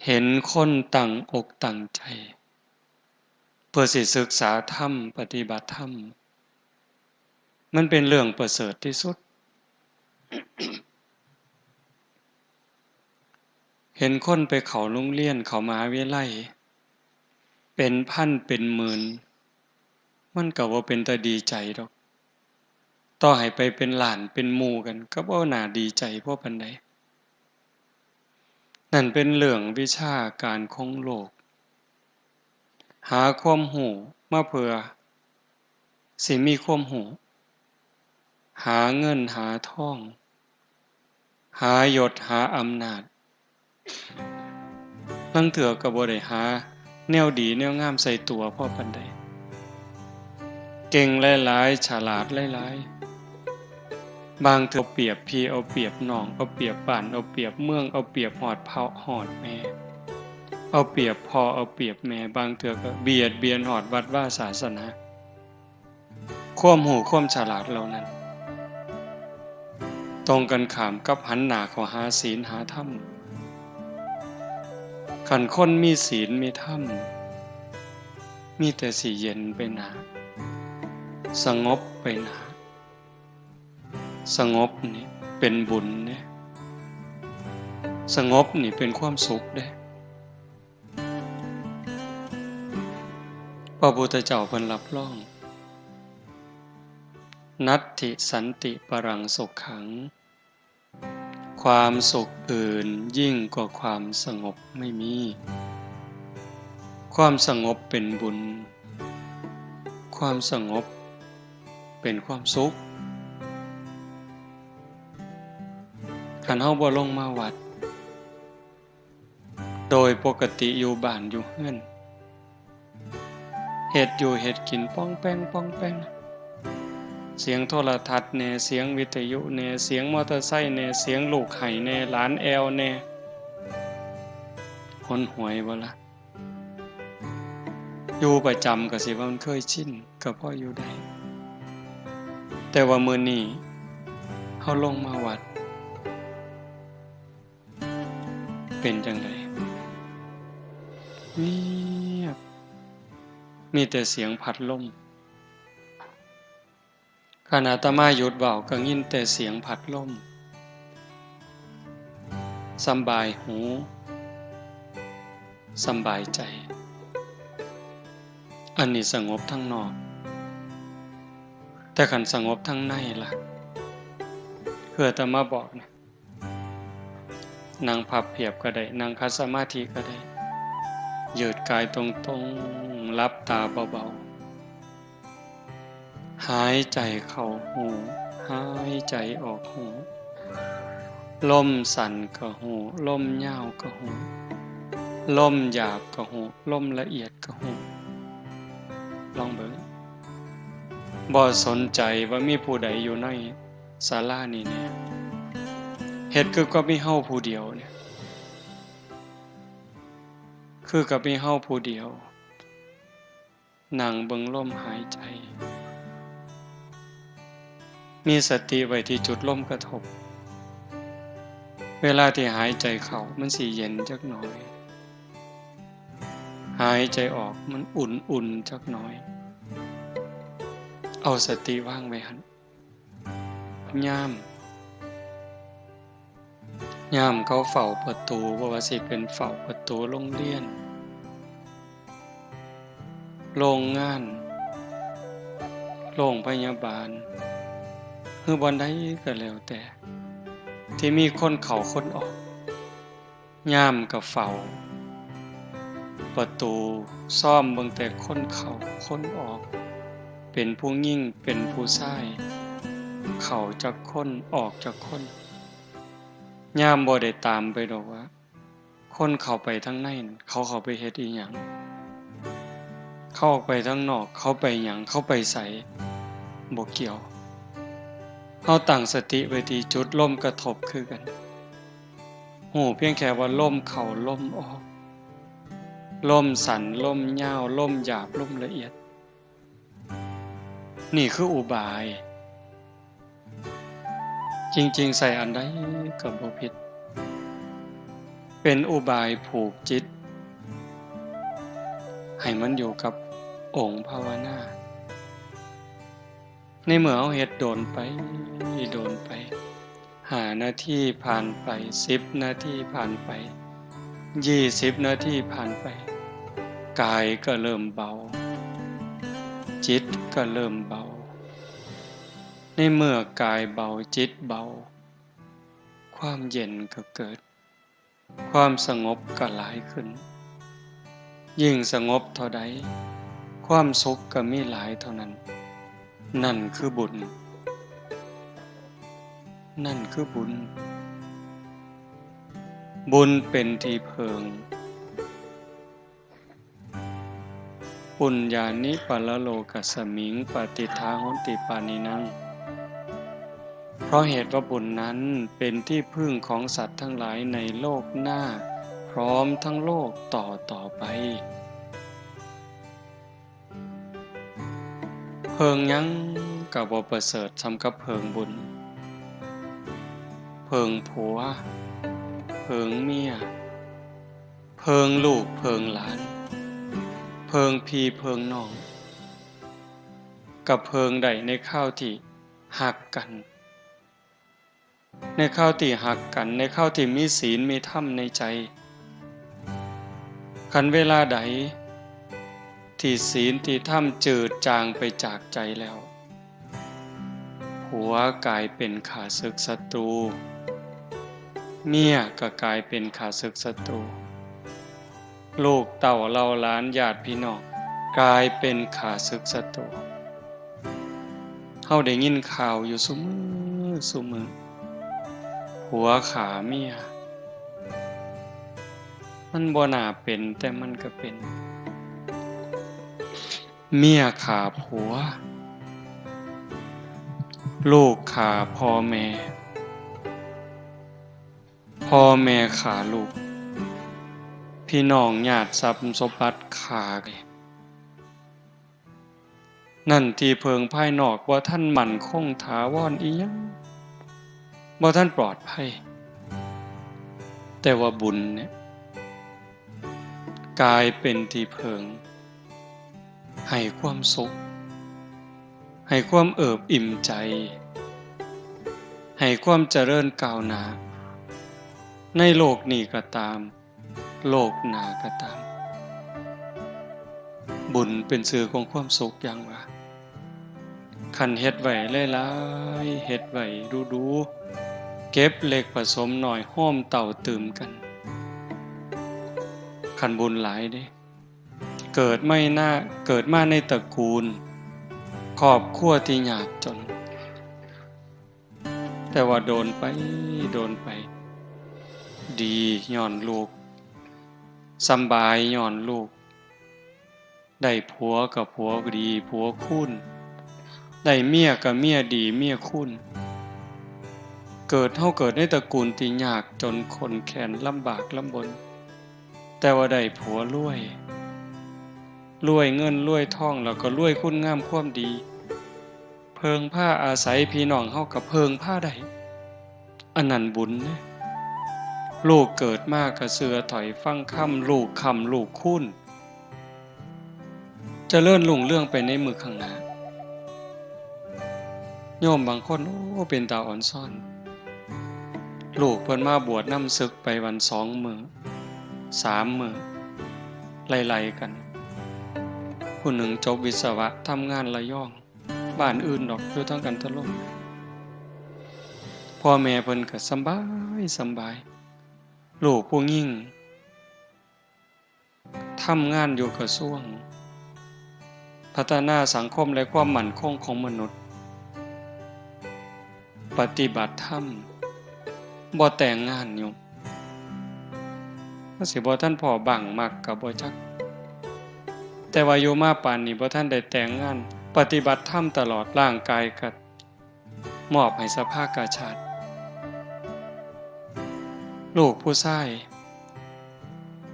เห็นคนตั้งอกตั้งใจเพื่อสิศึกษาธรรมปฏิบัติธรรมมันเป็นเรื่องประเสริฐที่สุด เห็นคนไปเข้าโรงเรียนเข้ามหาวิทยาลัยเป็นพันเป็นหมื่นมันก็บ่เป็นตาดีใจดอกต่อให้ไปเป็นล้านเป็นหมู่กันก็บ่น่าดีใจพอปานใดนั่นเป็นเรื่องวิชาการของโลกหาความรู้มาเพื่อสิมีความรู้หาเงินหาทองหายศหาอำนาจลางเทื่อก็บ่ได้หาแนวดีแนวงามใส่ตัวพอปานใดเก่งหลายๆฉลาดหลายๆบางเทื่อเปรียบพี่เอาเปรียบน้องเอาเปรียบบ้านเอาเปรียบเมืองเอาเปรียบฮอดพ่อฮอดแม่เอาเปรียบพ่อเอาเปรียบแม่บางเทื่อก็เบียดเบียนฮอดวัดวาศาสนาความรู้ความฉลาดเหล่านั้นตรงกันข้ามกับหันหน้าเข้าหาศีลหาธรรมคันคนมีศีลมีธรรมมีแต่สิเย็นไปหนาสงบไปหนาสงบนี่เป็นบุญเด้สงบนี่เป็นความสุขเด้พระพุทธเจ้าเพิ่นรับรองนัตถิสันติปรังสุขขังความสุขอื่นยิ่งกว่าความสงบไม่มีความสงบเป็นบุญความสงบเป็นความสุขคันเฮาบ่ลงมาวัดโดยปกติอยู่บ้านอยู่เฮือนเฮ็ดอยู่เฮ็ดกินป้องแป้งป้องแป้งเสียงโทรทัศน์แน่เสียงวิทยุแน่เสียงมอเตอร์ไซค์แน่เสียงลูกไห้แน่หลานแอวแน่หนหวยบ่ล่ะอยู่ประจำก็สิว่ามันเคยชินก็พออยู่ได้แต่ว่ามื้อนี้เฮาลงมาวัดเป็นจังไดเงียบมีแต่เสียงพัดลมขณะอาตมาหยุดเว้าก็ยินแต่เสียงพัดลมสำบายหูสำบายใจอันนี้สงบทั้งนอกแต่คันสงบทั้งในล่ะคืออาตมาบอกนะนั่งพับเพียบก็ได้นั่งคัดสมาธิก็ได้ยืดกายตรงๆลับตาเบาๆหายใจเข้าหูหายใจออกหูลมสั่นก็หูลมยาวก็หูลมหยาบก็หูลมละเอียดก็หูลองเบิ่งบ่สนใจว่ามีผู้ใดอยู่ในศาลานี้เนี่ยเฮ็ดคือก็มีเฮาผู้เดียวเนี่ยคือกับมีเฮาผู้เดียวนั่งเบิ่งลมหายใจมีสติไว้ที่จุดลมกระทบเวลาที่หายใจเข้ามันสิเย็นจักหน่อยหายใจออกมันอุ่นๆจักหน่อยเอาสติวางไว้หั่นยามเขาเฝ้าประตูบ่ว่าสิเป็นเฝ้าประตูโรงเรียนโรงงานโรงพยาบาลหรือบ่อนใดก็แล้วแต่ที่มีคนเข้าคนออกยามก็เฝ้าประตูซ่อมเบิ่งแต่คนเข้าคนออกเป็นผู้หญิงเป็นผู้ชายเข้าจักคนออกจักคนยามบ่ได้ตามไปดอกว่าคนเข้าไปทางในเขาเข้าไปเฮ็ดอีหยังเข้าไปทางนอกเขาไปหยังเขาไปไสบ่เกี่ยวเฮาตั้งสติไว้ที่จุดลมกระทบคือกันฮู้เพียงแค่ว่าลมเข้าลมออกลมสั้นลมยาวลมหยาบลมละเอียดนี่คืออุบายจริงๆใส่อันใดก็บ่ผิด เป็นอุบายผูกจิตให้มันอยู่กับองค์ภาวนาในเมื่อเอาเฮ็ดโดนไป5 นาทีผ่านไป10 นาทีผ่านไป20 นาทีผ่านไปกายก็เริ่มเบาจิตก็เริ่มเบาในเมื่อกายเบาจิตเบาความเย็นก็เกิดความสงบก็หลายขึ้นยิ่งสงบเท่าใดความสุขก็มีหลายเท่านั้นนั่นคือบุญบุญเป็นที่เพิงปุญญานิปัลโลกัสสมิงปฏิทาโหติปานินังเพราะเหตุว่าบุญนั้นเป็นที่พึ่งของสัตว์ทั้งหลายในโลกหน้าพร้อมทั้งโลกต่อไปเพิงยังก็บ่ประเสริฐสำกับเพิงบุญเพิงผัวเพิงเมียเพิงลูกเพิงหลานเพิงพี่เพิงน้องกับเพิงใดในข้าวที่หักกันในข้าวที่หักกันในข้าวที่มีศีลมีธรรมในใจคันเวลาใดที่ศีลที่ธรรมจืดจางไปจากใจแล้วผัวกลายเป็นข้าศึกศัตรูเมียก็กลายเป็นข้าศึกศัตรูลูกเต่าเหล่าหลานญาติพี่น้องกลายเป็นข้าศึกศัตรูเฮาได้ยินข่าวอยู่ซุมื้อผัวขาเมียมันบ่น่าเป็นแต่มันก็เป็นเมียขาผัวลูกขาพ่อแม่ขาลูกพี่น้องญาติทรัพย์สมบัติขานั่นที่เพิงภายนอกว่าท่านมั่นคงถาวรอีหยังบ่ท่านปลอดภัยแต่ว่าบุญเนี่ยกลายเป็นที่เพิงให้ความสุขให้ความเอิบอิ่มใจให้ความเจริญก้าวหน้าในโลกนี้ก็ตามโลกหน้าก็ตามบุญเป็นสื่อของความสุขอย่างว่าคันเฮ็ดไว้หลายๆเฮ็ดไว้ดูๆเก็บเล็กผสมน้อยห้อมเต่าตื่มกันคันบุญหลายเด้เกิดมาในตระกูลครอบครัวที่ยากจนแต่ว่าโดนไปดีย้อนลูกสำบายย้อนลูกได้ผัวกับผัวดีผัวคุณได้เมียกับเมียดีเมียคุณเกิดในตระกูลที่ยากจนคนแค้นลำบากลำบนแต่ว่าได้ผัวรวยเงินรวยทองแล้วก็รวยคุณงามความดีเพิงผ้าอาศัยพี่น้องเฮากับเพิงผ้าได้อันนั้นบุญนะลูกเกิดมากก็เสือถอยฟังค่ำลูกคุณเจริญรุ่งเรื่องไปในมือข้างหน้าโยมบางคนเป็นตาอ่อนซ่อนลูกเพิ่นมาบวชนำศึกไปวัน2 มื้อ3 มื้อไล่ๆกันผู้หนึ่งจบวิศวะทำงานระยองบ้านอื่นดอกอยู่ทั้งกันทะลมพ่อแม่เพิ่นก็สบายลูกผู้หญิงทำงานอยู่กระทรวงพัฒนาสังคมและความมั่นคงของมนุษย์ปฏิบัติธรรมบ่แต่งงานอยู่ก็สิบ่ท่านพ่อบังมักก็บ่จักแต่ว่าอยู่มาปานนี้บ่ท่านได้แต่งงานปฏิบัติธรรมตลอดร่างกายก็มอบให้สภากาชาติลูกผู้ชาย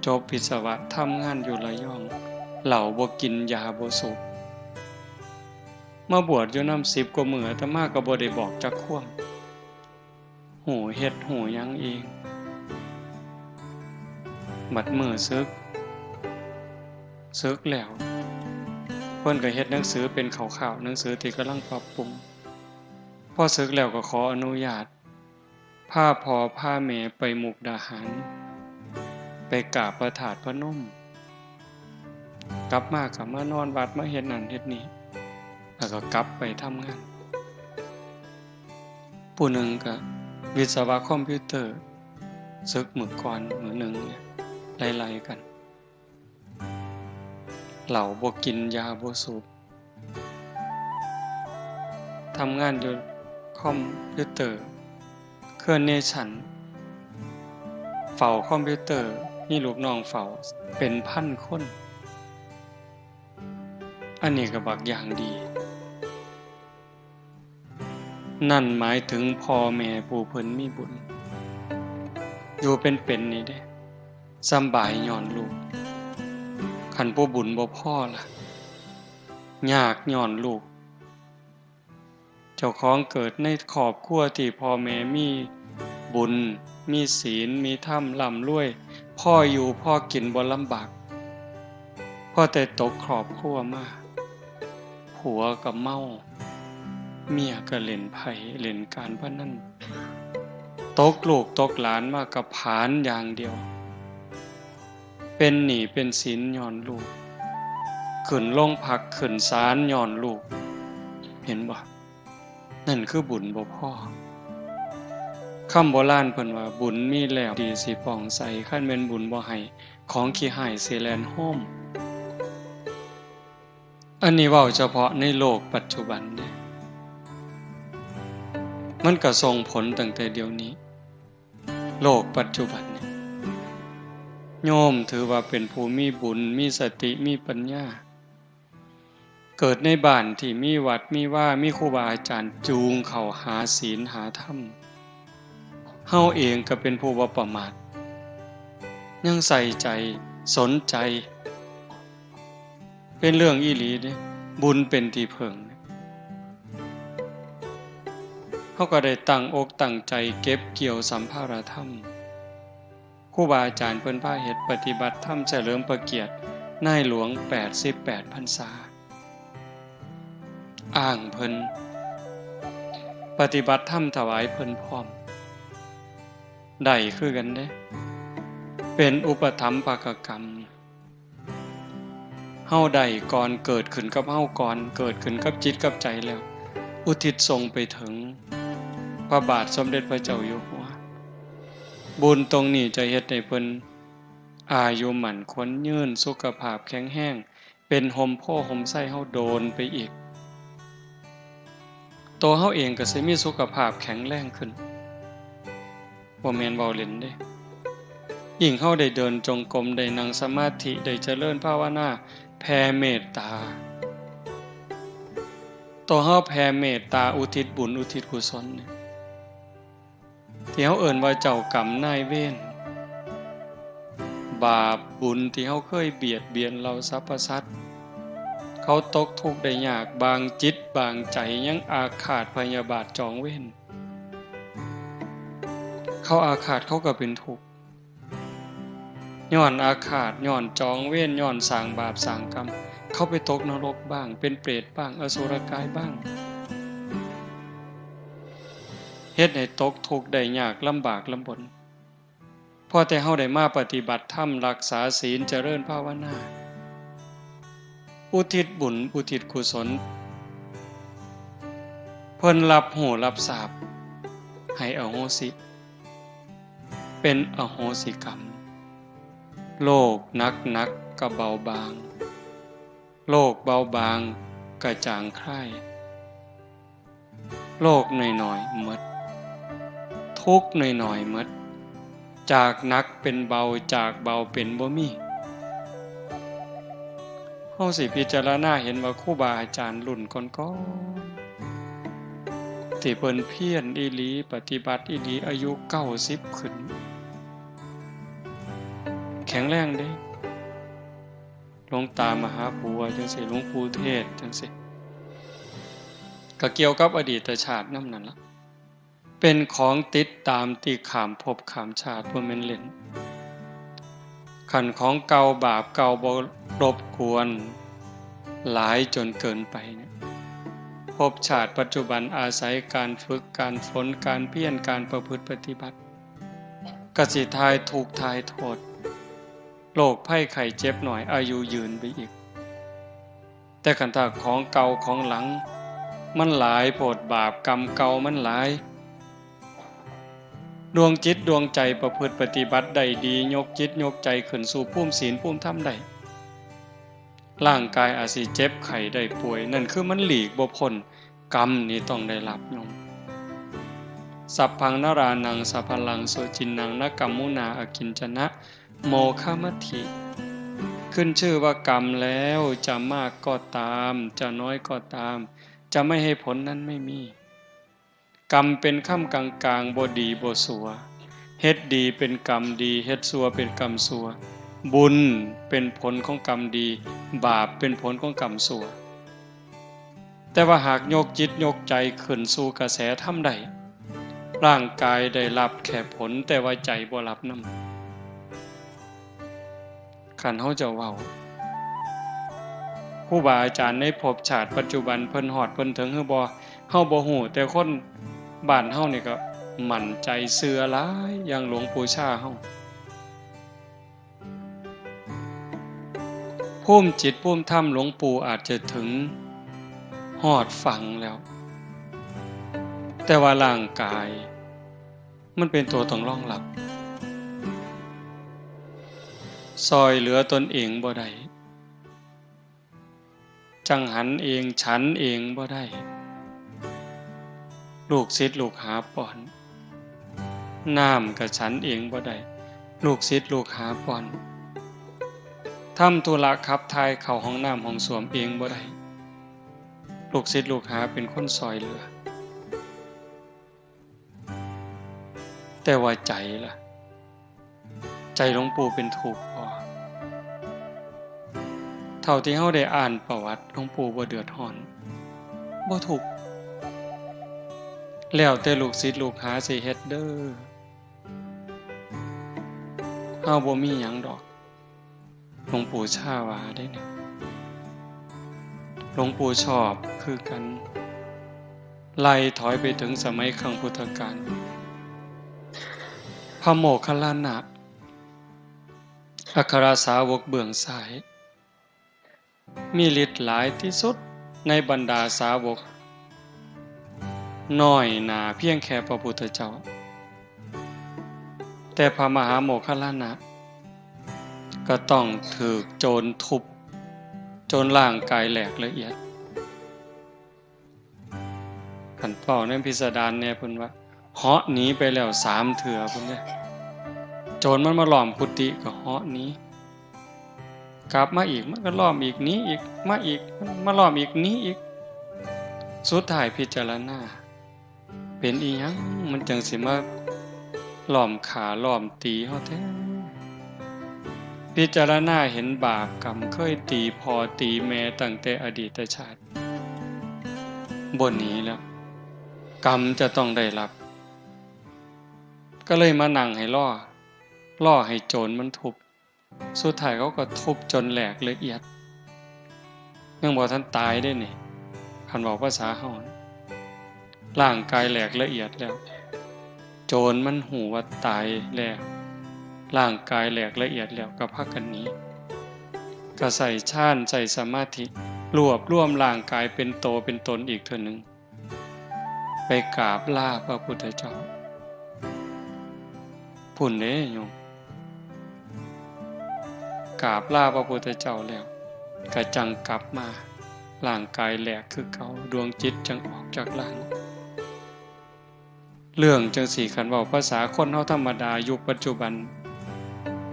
จบวิศวะทำงานอยู่ระยองเหล้าบ่กินยาบ่สูบมาบวชอยู่นำ10 กว่ามื้ออาตมาก็บ่ได้บอกจักควมหูเฮ็ดหูหยังเอง บัดมื้อศึกแล้วเพิ่นก็เฮ็ดหนังสือเป็นข่าวๆหนังสือที่กำลังปรับปรุงพอศึกแล้วก็ขออนุญาตพาพ่อพาแม่ไปมุกดาหารไปกราบพระธาตุพนมกลับมาก็มานอนวัดมาเฮ็ดนั่นเฮ็ดนี่แล้วก็กลับไปทำงานผู้หนึ่งก็วิศวะคอมพิวเตอร์ศึกมื้อก่อนมื้อหนึ่งเนี่ยไล่ๆกันเหล้าบ่กินยาบ่สูบทำงานอยู่คอมพิวเตอร์เครื่องเนชั่นเฝ้าคอมพิวเตอร์มีลูกน้องเฝ้าเป็นพันคนอันนี้ก็บักอย่างดีนั่นหมายถึงพ่อแม่ผู้เพิ่นมีบุญอยู่เป็นนี่เด้สำบายย้อนลูกคันผู้บุญบ่พอล่ะยากย้อนลูกเจ้าของเกิดในครอบครัวที่พ่อแม่มีบุญมีศีลมีธรรมร่ำรวยพ่ออยู่พ่อกินบ่ลำบากพ่อแต่ตกครอบครัวมาผัวก็เมาเมียก็เล่นไพ่เล่นการพนันตกลูกตกหลานมากับผานอย่างเดียวเป็นหนี้เป็นสินย้อนลูกขึ้นโรงพักขึ้นศาลย้อนลูกเห็นบ่นั่นคือบุญบ่พอคำโบราณเพิ่นว่าบุญมีแล้วดีสิป่องใสคันแม่นบุญบ่ให้ของขี้หายสิแล่นโฮมอันนี้เว้าเฉพาะในโลกปัจจุบันเด้มันก็ส่งผลตั้งแต่เดี๋ยวนี้โลกปัจจุบันเนี่ยโยมถือว่าเป็นผู้มีบุญมีสติมีปัญญาเกิดในบ้านที่มีวัดมีว่ามีครูบาอาจารย์จูงเข้าหาศีลหาธรรมเฮาเองก็เป็นผู้บ่ประมาทยังใส่ใจสนใจเป็นเรื่องอีหลีเด้บุญเป็นที่พึ่งเขาก็ได้ตั้งอกตั้งใจเก็บเกี่ยวสัมภารธรรมครูบาอาจารย์เพิ่นพาเฮ็ดปฏิบัติธรรมเฉลิมพระเกียรตินายหลวง88พรรษาอ้างเพิ่นปฏิบัติธรรมถวายเพิ่นพร้อมได้คือกันเด้เป็นอุปถัมภกกรรมเฮาได้ก่อนเกิดขึ้นกับเฮาก่อนเกิดขึ้นกับจิตกับใจแล้วอุทิศส่งไปถึงพระบาทสมเด็จพระเจ้าอยู่หัวบุญตรงนี้จะเฮ็ดให้เพิ่นอายุหมั่นขวัญยืนสุขภาพแข็งแรงเป็นห่มโพห่มไส้เฮาโดนไปอีกตัวเฮาเองก็สิมีสุขภาพแข็งแรงขึ้นบ่แม่นเว้าเล่นเด้ยิ่งเฮาได้เดินจงกรมได้นั่งสมาธิได้เจริญภาวนาแผ่เมตตาตัวเฮาแผ่เมตตาอุทิศบุญอุทิศกุศลเนี่ยที่เฮาเอิ้นว่าเจ้ากรรมนายเวรบาปบุญที่เฮาเคยเบียดเบียนเราสรรพสัตว์เขาตกทุกข์ได้ยากบางจิตบางใจยังอาฆาตพยาบาทจองเวรเขาอาฆาตเขาก็เป็นทุกข์ย้อนอาฆาตย้อนจองเวรย้อนสร้างบาปสร้างกรรมเขาไปตกนรกบ้างเป็นเปรตบ้างอสุรกายบ้างเฮ็ดให้ตกทุกข์ได้ยากลำบากลำบนพอแต่เฮาได้มาปฏิบัติธรรมรักษาศีลเจริญภาวนาอุทิศบุญอุทิศกุศลเพิ่นรับหูรับทราบให้อโหสิเป็นอโหสิกรรมโลกนักก็เบาบางโลกเบาบางก็จางคลายโลกน้อยๆหมดทุกข์น้อยๆหมดจากหนักเป็นเบาจากเบาเป็นบ่มีเฮาสิพิจารณาเห็นว่าครูบาอาจารย์รุ่นก่อนๆที่เพิ่นเพียรอีหลีปฏิบัติอีหลีอายุ90ขึ้นแข็งแรงเด้หลวงตามหาบัวจังซี่หลวงปู่เทศจังซี่ก็เกี่ยวกับอดีตชาตินำนั่นล่ะเป็นของติดตามที่ข้ามภพข้ามชาติบ่แม่นเล่น ขันของเก่าบาปเก่าบ่รบกวนหลายจนเกินไปเนี่ยภพชาติปัจจุบันอาศัยการฝึกการฝนการเพียรการประพฤติปฏิบัติกสิทายถูกทายโทษโรคภัยไข้เจ็บหน่อยอายุยืนไปอีกแต่ขันถ้าของเก่าของหลังมันหลายโพดบาปกรรมเก่ามันหลายดวงจิตดวงใจประพฤติปฏิบัติได้ดียกจิตยกใจขึ้นสู่ภูมิศีลภูมิธรรมได้ร่างกายอาจสิเจ็บไข้ได้ป่วยนั่นคือมันหลีกบ่พ้นกรรมนี่ต้องได้รับยมสัพพังนรานังสัพพลังโสจินนังนกัมมุนาอกินจนะโมฆะมัตถิขึ้นชื่อว่ากรรมแล้วจะมากก็ตามจะน้อยก็ตามจะไม่ให้ผลนั้นไม่มีกรรมเป็นค่ำกลางๆบ่ดีบ่สัวเฮ็ดดีเป็นกรรมดีเฮ็ดสัวเป็นกรรมสัวบุญเป็นผลของกรรมดีบาปเป็นผลของกรรมสัวแต่ว่าหากโยกจิตโยกใจขึ้นสู่กระแสธรรมใดร่างกายได้รับแค่ผลแต่ว่าใจบ่รับนำคันเฮาจะเว้าครูบาอาจารย์ในภพชาติปัจจุบันเพิ่นฮอดเพิ่นถึงคือบ่เฮาบ่ฮู้แต่คนบ้านเฮานี่ก็มั่นใจเชื่อหลายอย่างหลวงปู่ชาเฮาภูมิจิตภูมิธรรมหลวงปู่อาจจะถึงฮอดฝั่งแล้วแต่ว่าร่างกายมันเป็นตัวต้องรองรับซอยเหลือตนเองบ่ได้จังหันเองฉันเองบ่ได้ลูกศิษย์ลูกหาป้อนน้ำกับฉันเองบ่ได้ลูกศิษย์ลูกหาป้อนทำธุระขับถ่ายเข้าห้องน้ำห้องส้วมเองบ่ได้ลูกศิษย์ลูกหาเป็นคนซอยเหลือแต่ว่าใจล่ะใจหลวงปู่เป็นทุกข์พอเท่าที่เฮาได้อ่านประวัติหลวงปู่บ่เดือดร้อนบ่ทุกข์แล้วแต่ลูกศิษย์ลูกหาสิเฮ็ดเด้อเฮาบ่มีหยังดอกหลวงปู่ชาว่าได้เนี่ยหลวงปู่ชอบคือกันไล่ถอยไปถึงสมัยครั้งพุทธกาลพระโมคคัลลานะอัครสาวกเบื้องซ้ายมีฤทธิ์หลายที่สุดในบรรดาสาวกน้อยหนาเพียงแค่พระพุทธเจ้าแต่พระมหาโมคคัลลานะก็ต้องถูกโจรทุบจนร่างกายแหลกละเอียดขันเป้าในพิสดารเนี่ยเพิ่นว่าเหาะหนีไปแล้ว3 เทื่อเพิ่นเนี่ยโจรมันมาล้อมกุฏิก็เหาะหนีกลับมาอีกมันก็ล้อมอีกหนีอีกมาอีกมาล้อมอีกหนีอีกสุดท้ายพิจารณาเป็นอีหยังมันจังสิมาล้อมขาล้อมตีเฮาแท้พิจารณาเห็นบาปกรรมเคยตีพ่อตีแม่ตั้งแต่อดีตชาติบ่หนีแล้วกรรมจะต้องได้รับก็เลยมานั่งให้ล่อให้โจรมันทุบสุดท้ายเขาก็ทุบจนแหลกละเอียดยังบ่ทันตายได้นี่คันบอกภาษาเฮาร่างกายแหลกละเอียดแล้วโจรมันหูว่าตายแล้วร่างกายแหลกละเอียดแล้วก็พากันหนีก็ใส่ฌานใส่สมาธิรวบรวมร่างกายเป็นโตเป็นตนอีกเทื่อนึงไปกราบลาพระพุทธเจ้าพุ่นเด้โยมกราบลาพระพุทธเจ้าแล้วก็จังกลับมาร่างกายแหลกคือเก่าดวงจิตจังออกจากร่างเรื่องจังสี่คันเว้าภาษาคนเฮาธรรมดายุคปัจจุบัน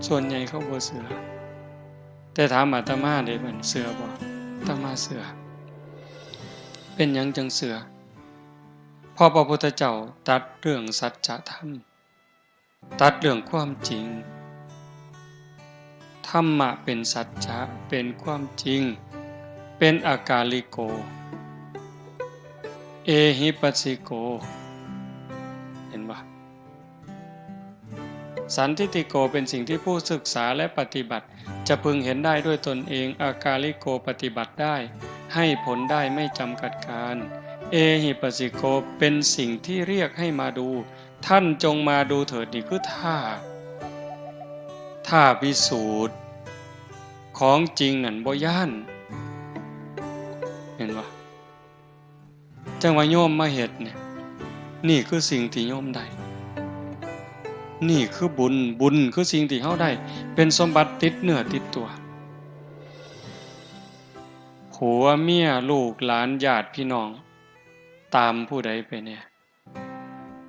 ส่วนใหญ่เขาบ่เชื่อแต่ถามอาตมาได้บัดเชื่อบ่อาตมาเชื่อเป็นหยังจังเชื่อเพราะพระพุทธเจ้าตรัสเรื่องสัจธรรมตรัสเรื่องความจริงธรรมะเป็นสัจจะเป็นความจริงเป็นอากาลิโกเอหิปัสสิโกเห็นบ่ สันทิฏฐิโกเป็นสิ่งที่ผู้ศึกษาและปฏิบัติจะพึงเห็นได้ด้วยตนเองอากาลิโกปฏิบัติได้ให้ผลได้ไม่จำกัดการเอหิปัสสิโกเป็นสิ่งที่เรียกให้มาดูท่านจงมาดูเถิดนี่คือท่าพิสูจน์ของจริงนั่นบ่ย่านเห็นว่าจังว่าโยมมาเฮ็ดเนี่ยนี่คือสิ่งที่โยมได้นี่คือบุญคือสิ่งที่เฮาได้เป็นสมบัติติดเนื้อติดตัวผัวเมียลูกหลานญาติพี่น้องตามผู้ใดไปเนี่ย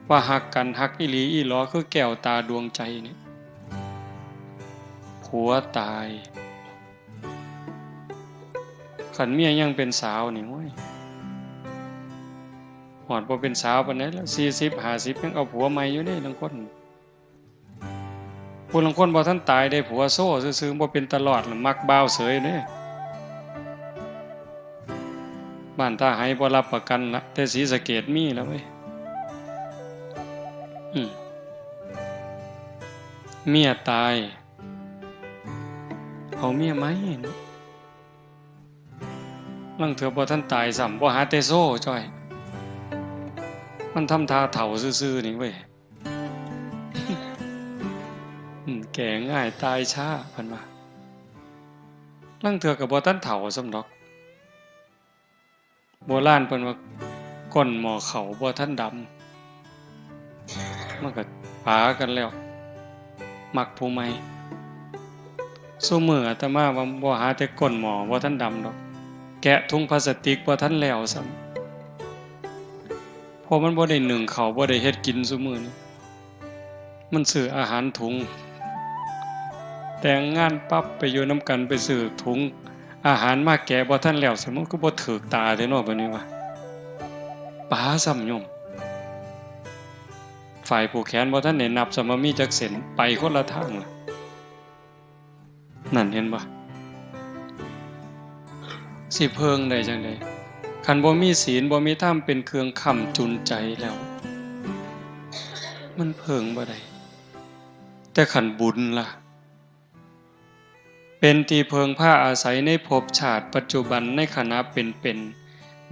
ว่าฮักกันฮักอีหลีอีหลอคือแก้วตาดวงใจเนี่ยผัวตายขันเมียยังเป็นสาวนี่โว้ยหอดบ่เป็นสาวปานใดแล้ว40 50ยังเอาผัวใหม่อยู่เด้บางคนผู้ลางคนบ่ทันตายได้ผัวโซ่ซื่อๆบ่เป็นตลอดมักบ่าวเสยเด้บ้านตาไห้บ่รับประกันละแต่ศรีสะเกษมีแล้วเว้ยเมียตายเอาเมียไหมลังเถื่อบ่ทันตายซ้ำบ่หาแต่โซ่จ้อยมันทำท่าเฒ่าซื่อๆนี่เว้ยแก่ง่ายตายช้าเพิ่นว่าลังเถื่อก็บ่ทันเฒ่าซ้ำดอกโบราณเพิ่นว่าก้นหม้อข้าวบ่ทันดำมันก็ปากันแล้วมักผู้ใหม่ซุมื้ออาตมาว่าบ่หาแต่ก้นหม้อบ่ทันดำดอกแกะถุงพลาสติกบ่ทันแล้วซ้ำเพราะมันบ่ได้นึ่งข้าวบ่ได้เฮ็ดกินซุมื้อนี้มันซื้ออาหารถุงแต่งงานปั๊บไปอยู่นำกันไปซื้อถุงอาหารมาแกะบ่ทันแล้วซะมันก็บ่ถูกตาแท้เนาะบัดนี้ว่าปาซ้ำโยมฝ่ายผู้แขนบ่ทันได้นับซะว่ามีจักเส้นไปคนละทางล่ะนั่นเห็นบ่สิเพิงได้จังได๋คันบ่มีศีลบ่มีธรรมเป็นเครื่องค้ำจุนใจแล้วมันเพิงบ่ได้แต่คันบุญล่ะเป็นที่เพิงผ้าอาศัยในภพชาติปัจจุบันในขณะเป็น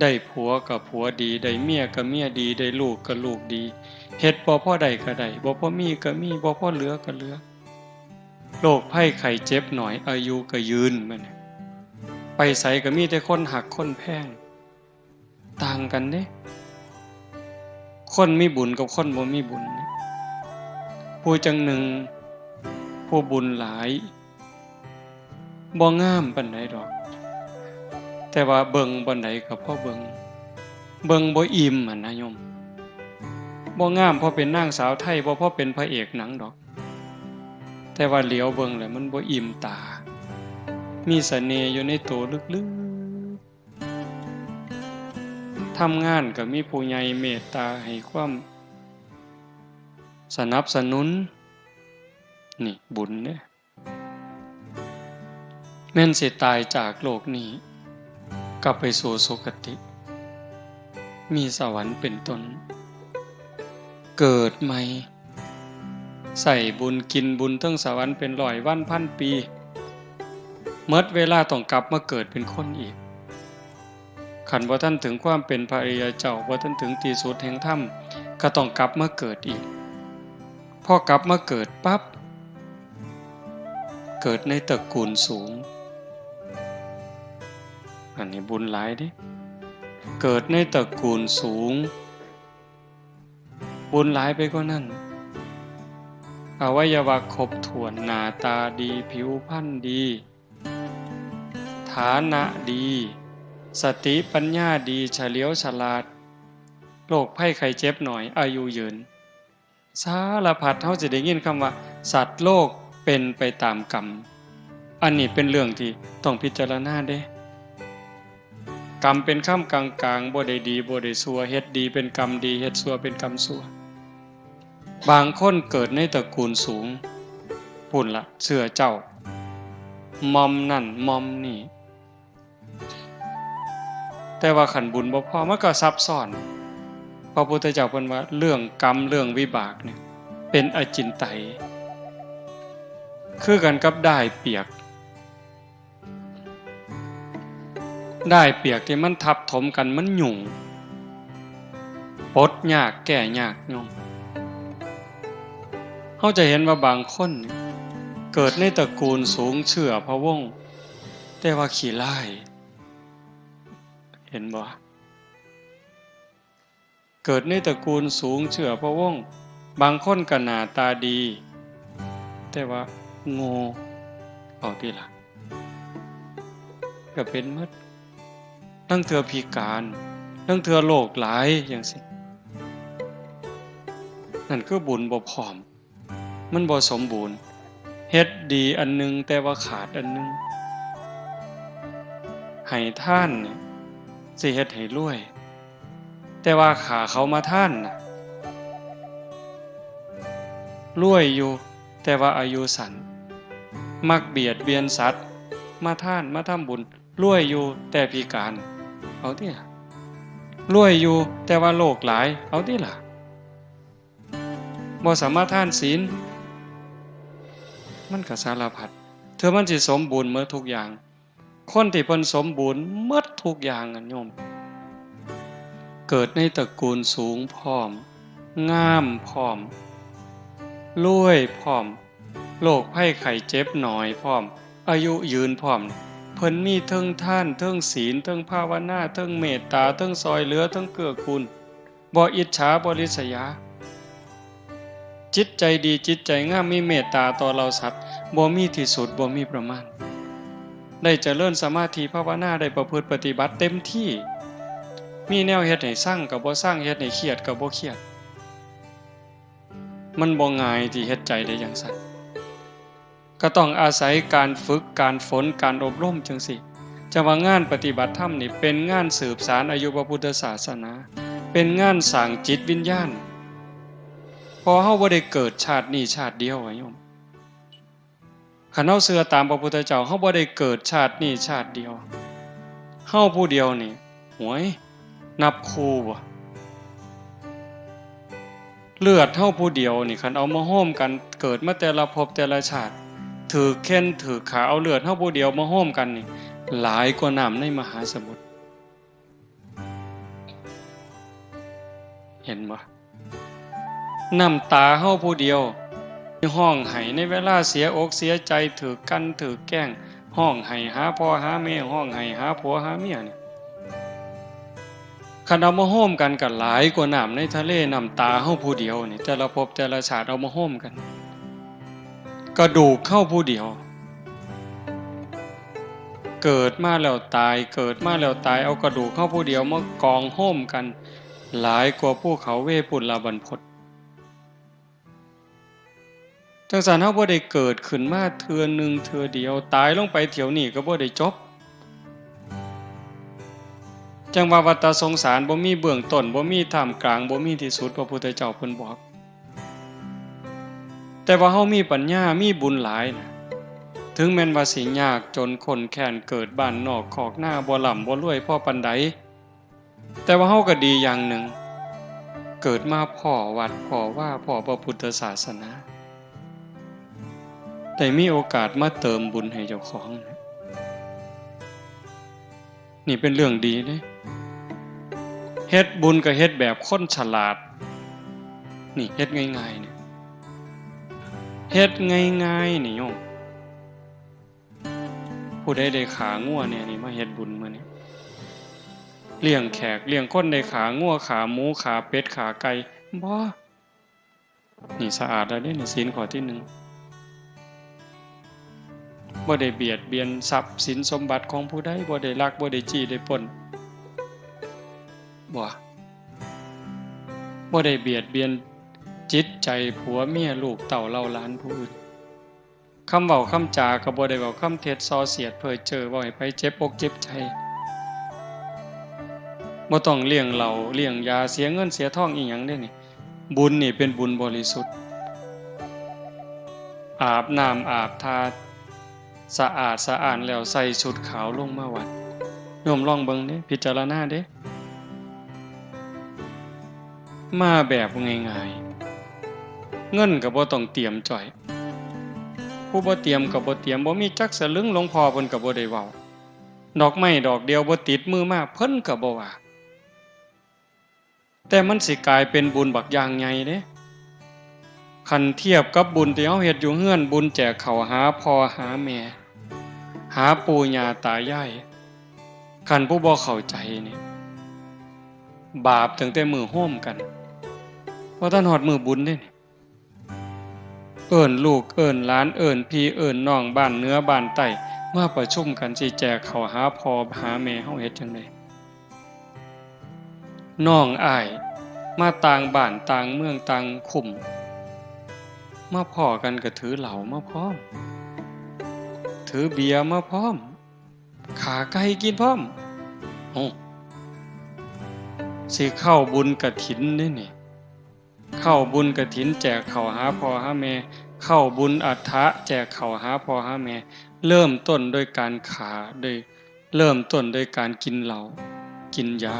ได้ผัวกับผัวดีได้เมียกับเมียดีได้ลูกกับลูกดีเฮ็ดบ่พอได้ก็ได้บ่พอมีก็มีบ่พอเหลือก็เหลือโรคภัยไข้เจ็บหน่อยอายุก็ยืนบัดนี้ไปไสก็มีแต่คนหักคนแพงต่างกันเด้คนมีบุญกับคนบ่มีบุญผู้จังหนึ่งผู้บุญหลายบ่งามปานใดดอกแต่ว่าเบิ่งปานใดก็พอเบิ่งบ่อิ่มนะโยมบ่งามพอเป็นนางสาวไทยบ่พอเป็นพระเอกหนังดอกแต่ว่าเหลียวเบิ่งแล้วมันบ่อิ่มตามีเสน่ห์อยู่ในตัวลึกๆทำงานก็มีผู้ใหญ่เมตตาให้ความสนับสนุนนี่บุญเนี่ยแม่นสิตายจากโลกนี้กลับไปสู่สุคติมีสวรรค์เป็นต้นเกิดใหม่ใส่บุญกินบุญทั้งสวรรค์เป็นร้อยวันพันปีเมื่อเวลาต้องกลับมาเกิดเป็นคนอีกขันบ่ทันถึงความเป็นพระอริยเจ้าบ่ทันถึงที่สุดแห่งธรรมก็ต้องกลับมาเกิดอีกพอกลับมาเกิดปั๊บเกิดในตระกูลสูงอันนี้บุญหลายดิเกิดในตระกูลสูงบุญหลายไปกว่านั้นอวัยวะครบถ้วนหน้าตาดีผิวพรรณดีฐานะดีสติปัญญาดีเฉลียวฉลาดโรคภัยไข้เจ็บหน่อยอายุยืนสารพัดเฮาสิได้ยินคำว่าสัตว์โลกเป็นไปตามกรรมอันนี้เป็นเรื่องที่ต้องพิจารณาเด้กรรมเป็นค่ำกลางๆบ่ได้ดีบ่ได้ชั่วเฮ็ดดีเป็นกรรมดีเฮ็ดชั่วเป็นกรรมชั่วบางคนเกิดในตระกูลสูงพุ่นละเชื่อเจ้ามอมนั่นมอมนี่แต่ว่าขันบุญบ่พอมันก็ซับซ้อนพระพุทธเจ้าเพิ่นว่าเรื่องกรรมเรื่องวิบากเนี่ยเป็นอจินไตย คือกันกับด้ายเปียกด้ายเปียกที่มันทับถมกันมันหยุ่งปลดยากแก้ยากโยมเขาจะเห็นว่าบางคนเกิดในตระกูลสูงเชื่อพระวงศ์แต่ว่าขี้ร้ายเห็นบ่เกิดในตระกูลสูงเชื่อพระวงศ์บางคนก็หน้าตาดีแต่ว่าโง่เอาที่ล่ะก็เป็นหมดทั้งเทื่อพิการทั้งเทื่อโรคหลายจังซี่นั่นคือบุญบ่พร้อมมันบ่สมบูรณ์เฮ็ดดีอันนึงแต่ว่าขาดอันนึงให้ท่านเนี่ยสิเฮ็ดให้รวยแต่ว่าขาเขามาท่านน่ะรวยอยู่แต่ว่าอายุสั้นมักเบียดเบียนสัตว์มาท่านมาทำบุญรวยอยู่แต่พิการเอาติล่ะรวยอยู่แต่ว่าโรคหลายเอาติล่ะบ่สามารถทานศีลมันก็สารพัดเธอมันสิสมบูรณ์หมดทุกอย่างคนที่เพิ่นสมบูรณ์หมดทุกอย่างอะโยมเกิดในตระกูลสูงพร้อมงามพร้อมรวยพร้อมโรคภัยไข้เจ็บน้อยพร้อมอายุยืนพร้อมเพิ่นมีเทิงทานเทิงศีลเทิงภาวนาเทิงเมตตาเทิงซอยเหลือเทิงเกื้อกูลบ่อิจฉาบ่ริษยาจิตใจดีจิตใจงามมีเมตตาต่อเราสัตว์บ่มีที่สุดบ่มีประมาณได้เจริญสมาธิภาวนาได้ประพฤติปฏิบัติเต็มที่มีแนวเฮ็ดให้สร้างก็บ่สร้างเฮ็ดให้เครียดก็บ่เครียดมันบ่ง่ายที่เฮ็ดใจได้อย่างนั้นก็ต้องอาศัยการฝึกการฝนการอบรมจังซี่จะว่างานปฏิบัติธรรมนี่เป็นงานสืบสานอายุพระพุทธศาสนาเป็นงานสร้างจิตวิญญาณพอเฮาบ่ได้เกิดชาตินี้ชาติเดียวโยมคันเฮาเชื่อตามพระพุทธเจ้าเฮาบ่ได้เกิดชาตินี้ชาติเดียวเฮาผู้เดียวนี่หวยนับคู่บ่เลือดเฮาผู้เดียวนี่คันเอามาโฮมกันเกิดมาแต่ละภพแต่ละชาติถือแค้นถือขาเอาเลือดเฮาผู้เดียวมาโฮมกันนี่หลายกว่าน้ำในมหาสมุทรเห็นบ่น้ำตาเฮาผู้เดียวห้องไห้ในเวลาเสียอกเสียใจถือกันถือแกล้งห้องไห้หาพ่อหาแม่ห้องไห้หาผัวหาเมียนี่คันเอามาโฮมกันก็หลายกว่าน้ำในทะเลน้ำตาเฮาผู้เดียวนี่แต่ละภพแต่ละชาติเอามาโฮมกันกระดูกเข้าผู้เดียวเกิดมาแล้วตายเกิดมาแล้วตายเอากระดูกเข้าผู้เดียวมากองโฮมกันหลายกว่าภูเขาเวปุลบรรพตจังซั่นเฮาบ่ได้เกิดขึ้นมาเทื่อนึงเทื่อเดียวตายลงไปเที่ยวนี้ก็บ่ได้จบจังว่าวัฏสงสารบ่มีเบื้องต้นบ่มีท่ามกลางบ่มีที่สุดพระพุทธเจ้าเพิ่นบอกแต่ว่าเฮามีปัญญามีบุญหลายนะถึงแม้นว่าสิยากจนคนแค้นเกิดบ้านนอกคอกหน้าบ่ร่ำบ่รวยพอปานใดแต่ว่าเฮาก็ดีอย่างหนึ่งเกิดมาพ่อวัดพ่อว่าพ่อพระพุทธศาสนาได้มีโอกาสมาเติมบุญให้เจ้าของนี่เป็นเรื่องดีเด้เฮ็ดบุญก็เฮ็ดแบบคนฉลาดนี่เฮ็ดง่ายๆนี่เฮ็ดง่ายๆนี่โยมผู้ใดได้ขางัวเนี่ยนี่มาเฮ็ดบุญมื้อนี้เลี้ยงแขกเลี้ยงคนได้ขางัวขาหมูขาเป็ดขาไก่บ่นี่สะอาดแล้วเด้นี่ศีลข้อที่1บ่ได้เบียดเบียนทรัพย์สินสมบัติของผู้ใดบ่ได้ลักบ่ได้จี้ได้ปล้นบ่ได้เบียดเบียนจิตใจผัวเมียลูกเต้าเล่าหลานผู้อื่นคำเว้าคำจาก็บ่ได้เว้าคำเท็จส่อเสียดเพ้อเจ้อเว้าให้ไผเจ็บอกเจ็บใจบ่ต้องเลี้ยงเหล้าเลี้ยงยาเสียเงินเสียทองอีหยังเด้นี่บุญนี่เป็นบุญบริสุทธิ์อาบน้ำอาบทาสะอาดสะอ้านแล้วใส่ชุดขาวลงมาวัดโยมลองเบิ่งเด้พิจารณาเด้มาแบบง่ายๆเงินก็บ่ต้องเตรียมจ่อย ผู้บ่เตรียมก็บ่เตรียมบ่มีจักสลึงหลวงพ่อเพิ่นก็บ่ได้เว้าดอกไม้ดอกเดียวบ่ติดมือมาเพิ่นก็บ่ว่าแต่มันสิกลายเป็นบุญบักอย่างใหญ่เด้คันเทียบกับบุญที่เฮาเฮ็ดอยู่เฮือนบุญแจกข้าวหาพ่อหาแม่หาปู่ย่าตายายคันผู้บ่เข้าใจนี่บาปตั้งแต่มื้อโฮมกันบ่ทันฮอดมื้อบุญเด้เอิ้นลูกเอิ้นหลานเอิ้นพี่เอิ้นน้องบ้านเหนือบ้านใต้มาประชุมกันสิแจกข้าวหาพ่อหาแม่เฮาเฮ็ดจังได๋น้องอ้ายมาต่างบ้านต่างเมืองต่างคุมมาพ้อกันก็ถือเหล้ามาพร้อมถือเบียร์มาพร้อมขาไก่กินพร้อมโอ้สิเข้าบุญกฐินนี่นี่เข้าบุญกฐินแจกข้าวหาพ่อหาแม่เข้าบุญอัฏฐะแจกข้าวหาพ่อหาแม่เริ่มต้นด้วยการขาด้วยเริ่มต้นด้วยการกินเหล้ากินยา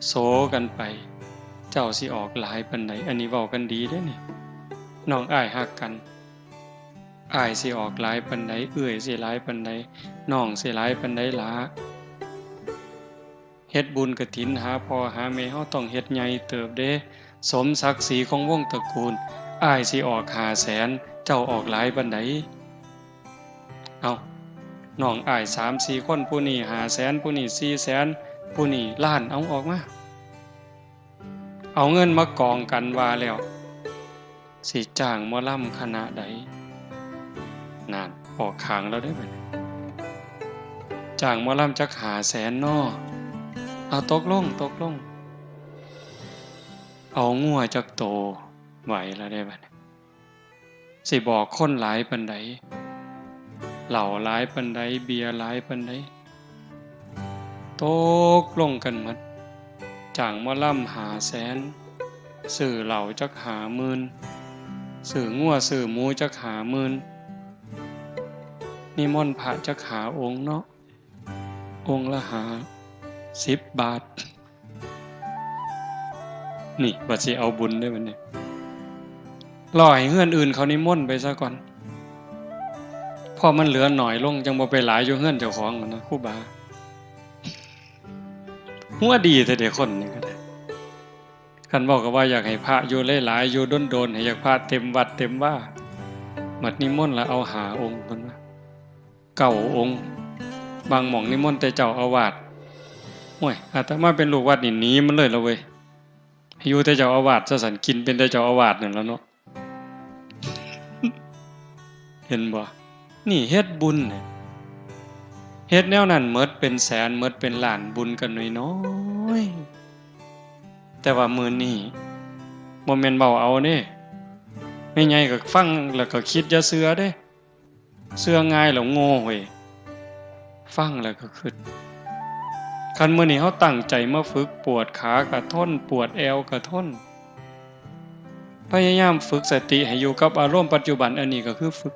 โสกันไปเจ้าสิออกหลายปานใดอันนี้เว้ากันดีเด้นี่น้องอ้ายฮักกันอ้ายสิออกหลายปานใดเอื้อยสิหลายปานใดน้องสิหลายปานใดล่ะเฮ็ดบุญกฐินหาพ่อหาแม่เฮาต้องเฮ็ดใหญ่เติบเด้สมศักดิ์ศรีของวงตระกูลอ้ายสิออก500,000เจ้าออกหลายปานใดเอาน้องอ้าย 3-4 คนผู้นี้500,000ผู้นี้400,000ผู้นี้ล้านเอาออกมาเอาเงินมากองกันว่าแล้วสิจ้างหมอลำคณะใดนั่นออกข้างแล้วได้บัดจ้างหมอลำจัก500,000น้อเอาตกลงเอางัวจักโตไหวแล้วได้บัดสิบอกคนหลายปานใดเหล้าหลายปานใดเบียร์หลายปานใดตกลงกันหมดจ้างหมอลำ500,000ซื้อเหล้าจัก50,000ซื้องัวซื้อหมูจัก50,000นิมนต์พระจักหาองค์เนาะองค์ละ10 บาทนี่บัดสิเอาบุญได้บัดนี้รอให้เฮือนอื่นเขานิมนต์ไปซะก่อนพอมันเหลือหน่อยลงจังบ่ไปหลายอยู่เฮือนเจ้าของนะครูบาหัวดีแต่เด็กคนนี่ก็ได้คันบอกก็ว่าอยากให้พระอยู่หลายๆอยู่โดนๆให้อยากพระเต็มวัดเต็มว่ามัดนิมนต์แล้วเอา5 องค์เพิ่นว่า9 องค์บางหม่องนิมนต์แต่เจ้าอาวาสโอ้ยอาตมาเป็นลูกวัดนี่หนีมันเลยละเว้ยอยู่แต่เจ้าอาวาสซะสั่นกินเป็นแต่เจ้าอาวาสนั่นแล้วเนาะ เห็นบ่นี่เฮ็ดบุญเนี่ยเฮ็ดแนวนั้นหมดเป็นแสนหมดเป็นล้านบุญกันน้อยๆแต่ว่ามื้อนี้บ่แม่นเว้าเอาเด้แม่ใหญ่ก็ฟังแล้วก็คิดอย่าเชื่อเด้เชื่อง่ายแล้วโง่เว้ยฟังแล้วก็คิดคันมื้อนี้เฮาตั้งใจมาฝึกปวดขาก็ทนปวดแอวก็ทนพยายามฝึกสติให้อยู่กับอารมณ์ปัจจุบันอันนี้ก็คือฝึก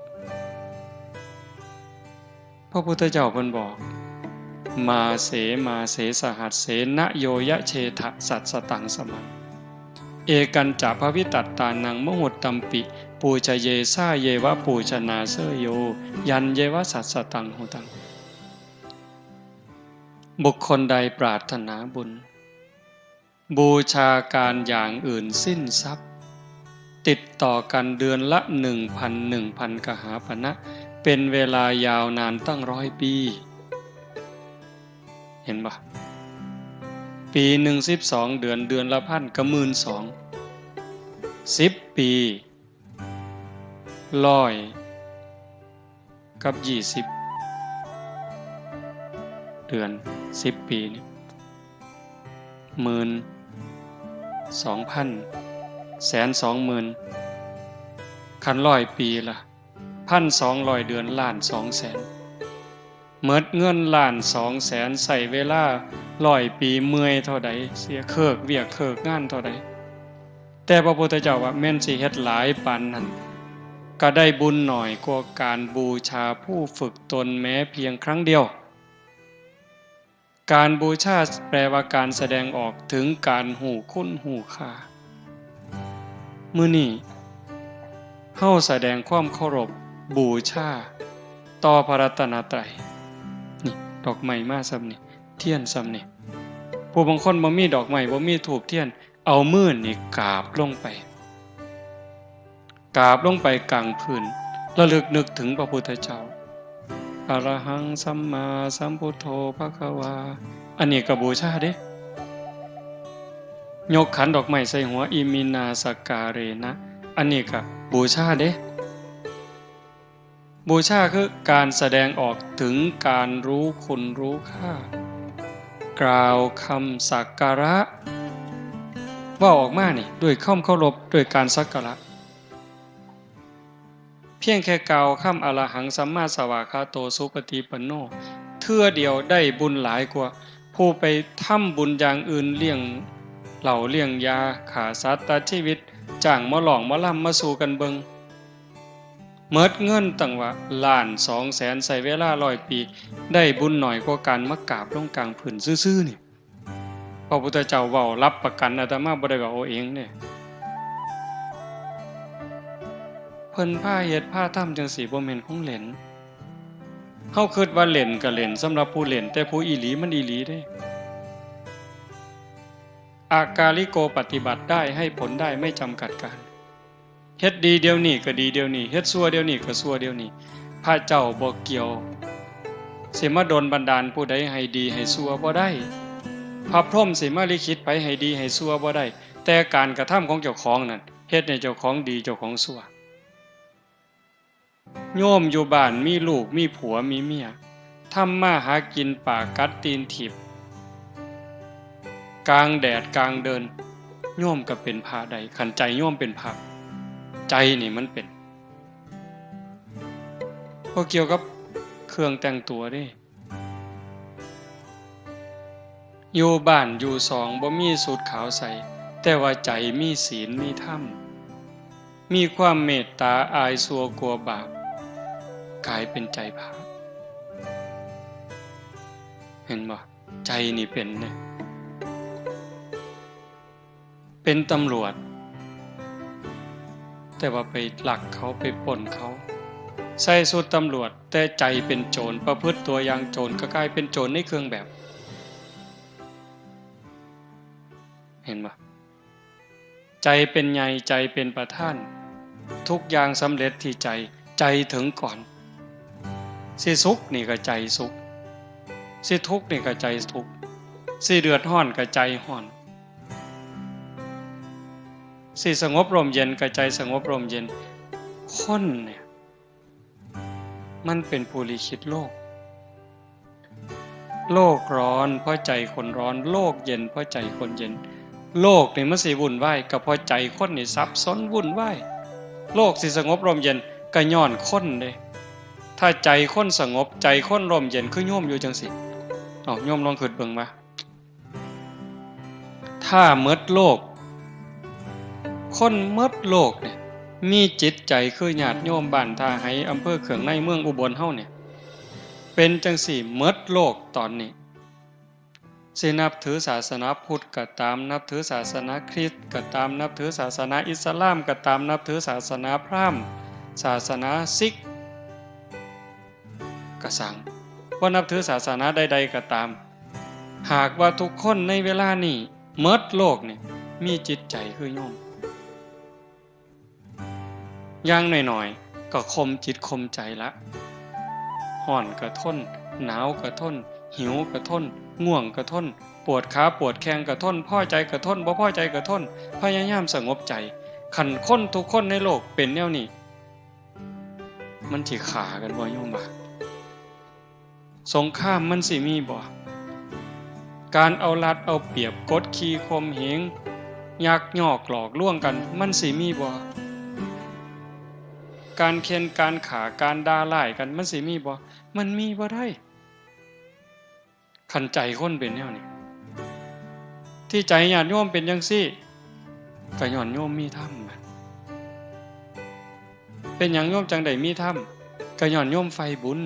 พระพุทธเจ้าเพิ่นบอกมาเสสหัสเสนโยยะเชทะสัตสตังสมังเอกันจะภวิตัตตานังมหุตตัมปิปูชเยสาเยวะปูชนาเสยโยยันเยวะสัตสตังหุตังบุคคลใดปรารถนาบุญบูชาการอย่างอื่นสิ้นทรัพย์ติดต่อกันเดือนละ 1,000 กหาปณะเป็นเวลายาวนานตั้ง100 ปีเห็นปะปีหนึ่ง12 เดือนเดือนละ1,000ก็12,000 10 ปี100กับ20 เดือน10 ปีนี่12,000 120,000คัน100 ปีล่ะ1,200 เดือนล้าน200,000เมิดเงินล้าน200,000ใส่เวลา100 ปีเมื่อยเท่าใดเสียเคิกเวียกเคิกงานเท่าใดแต่พระพุทธเจ้าว่าแม่นสิเฮ็ดหลายปานนั้นก็ได้บุญหน่อยกว่าการบูชาผู้ฝึกตนแม้เพียงครั้งเดียวการบูชาแปลว่าการแสดงออกถึงการหูคุณหูค่ามื้อนี้ เฮาแสดงความเคารพบูชาต่อพระรัตนตรัยนี่ดอกไม้มาซ้ำนี่เทียนซ้ำนี่ผู้บางคนบ่มีดอกไม้บ่มีธูปเทียนเอามือนี่กราบลงไปกลางพื้นระลึกนึกถึงพระพุทธเจ้าอะระหังสัมมาสัมพุทโธภควาอันนี้ก็บูชาเด้ยกขันดอกไม้ใส่หัวอิมินาสการเรนะอันนี้ก็บูชาเด้บูชาคือการแสดงออกถึงการรู้คุณรู้ค่ากล่าวคำสักการะว่าออกมานี่ด้วยคำเคารพด้วยการสักการะเพียงแค่กล่าวคำอรหังสัมมาสวากขาโตสุปฏิปันโนเทื่อเดียวได้บุญหลายกว่าผู้ไปทำบุญอย่างอื่นเลี้ยงเหล่าเลี้ยงยาขาสัตว์ตัดชีวิตจ้างมาหลองมาล่ำมาสู่กันเบิงเมิดเงินตั้งว่า1,200,000ใส่เวลา100 ปีได้บุญหน่อยกว่าการมากราบลงกลางผืนซื่อๆนี่พระพุทธเจ้าเว้ารับประกันอาตมาบ่ได้ว่าเอาเองเนี่ยเพิ่นพาเฮ็ดพาทำจังซี่บ่แม่นของเล่นเฮาคิดว่าเล่นก็เล่นสำหรับผู้เล่นแต่ผู้อีหลีมันอีหลีเด้อากาลิโกปฏิบัติได้ให้ผลได้ไม่จำกัดการเฮ็ดดีเดี๋ยวนี้ก็ดีเดี๋ยวนี้เฮ็ดชั่วเดี๋ยวนี้ก็ชั่วเดี๋ยวนี้พระเจ้าบ่เกี่ยวสิมาดลบันดาลผู้ใดให้ดีให้ชั่วบ่ได้พระพรหมสิมาลิขิตไปให้ดีให้ชั่วบ่ได้แต่การกระทำของเจ้าของนั่นเฮ็ดให้เจ้าของดีเจ้าของชั่วโยมอยู่บ้านมีลูกมีผัวมีเมียทำมาหากินปากกัดตีนถีบกลางแดดกลางเดินโยมก็เป็นพระใดขันใจโยมเป็นพระใจนี่มันเป็นพอเกี่ยวกับเครื่องแต่งตัวดิอยู่บ้านอยู่สองบ่มีสูทขาวใส่แต่ว่าใจมีศีลมีธรรมมีความเมตตาอายสัวกลัวบาปกลายเป็นใจพระเห็นบ่ใจนี่เป็นเนี่ยเป็นตำรวจแต่ว่าไปหลักเขาไปปล้นเขาใส่สูทตำรวจแต่ใจเป็นโจรประพฤติตัวอย่างโจรก็กลายเป็นโจรในเครื่องแบบเห็นบ่ใจเป็นใหญ่ใจเป็นประธานทุกอย่างสำเร็จที่ใจถึงก่อนสิสุขนี่ก็ใจสุขสิทุกข์นี่ก็ใจทุกข์สิเดือดร้อนก็ใจร้อนสิสงบร่มเย็นก็ใจสงบร่มเย็นคนเนี่ยมันเป็นผู้ลิขิตโลกร้อนเพราะใจคนร้อนโลกเย็นเพราะใจคนเย็นโลกนี่มันสิวุ่นวายก็เพราะใจคนนี่ซับซ้อนวุ่นวายโลกสิสงบร่มเย็นก็ย้อนคนเด้ถ้าใจคนสงบใจคนร่มเย็นคือโยมอยู่จังสิโยมลองคิดเบิ่งมาถ้าหมดโลกคนหมดโลกเนี่ยมีจิตใจคือญาติโยมบ้านท่าไห้อำเภอเขืองในเมืองอุบลเฮาเนี่ยเป็นจังสี่หมดโลกตอนนี้สินับถือศาสนาพุทธก็ตามนับถือศาสนาคริสต์ก็ตามนับถือศาสนาอิสลามก็ตามนับถือศาสนาพราหมณ์ศาสนาซิกก็สั่งว่านับถือศาสนาใดๆก็ตามหากว่าทุกคนในเวลานี้หมดโลกเนี่ยมีจิตใจคือโยมอย่างหน่อยๆก็ข่มจิตข่มใจละร้อนก็ทนหนาวก็ทนหิวก็ทนง่วงก็ทนปวดขาปวดแข้งก็ทนพอใจก็ทนบ่พอใจก็ทนพยายามสงบใจขันคนทุกคนในโลกเป็นแนวนี้มันสิขากันบ่โยมบ่สงครามมันสิมีบ่การเอารัดเอาเปรียบกดขี่ข่มเหงยักยอกหลอกลวงกันมันสิมีบ่การเค้นการขาการด่าร้ายกันมันสิมีบ่มันมีบ่ได้ขันใจคนเป็นแนวนี้ที่ใจญาติโยมเป็นจังซี่ก็ย้อนโยมมีธรรมเป็นหยังโยมจังได๋มีธรรมก็ย้อนโยมไฟบุญ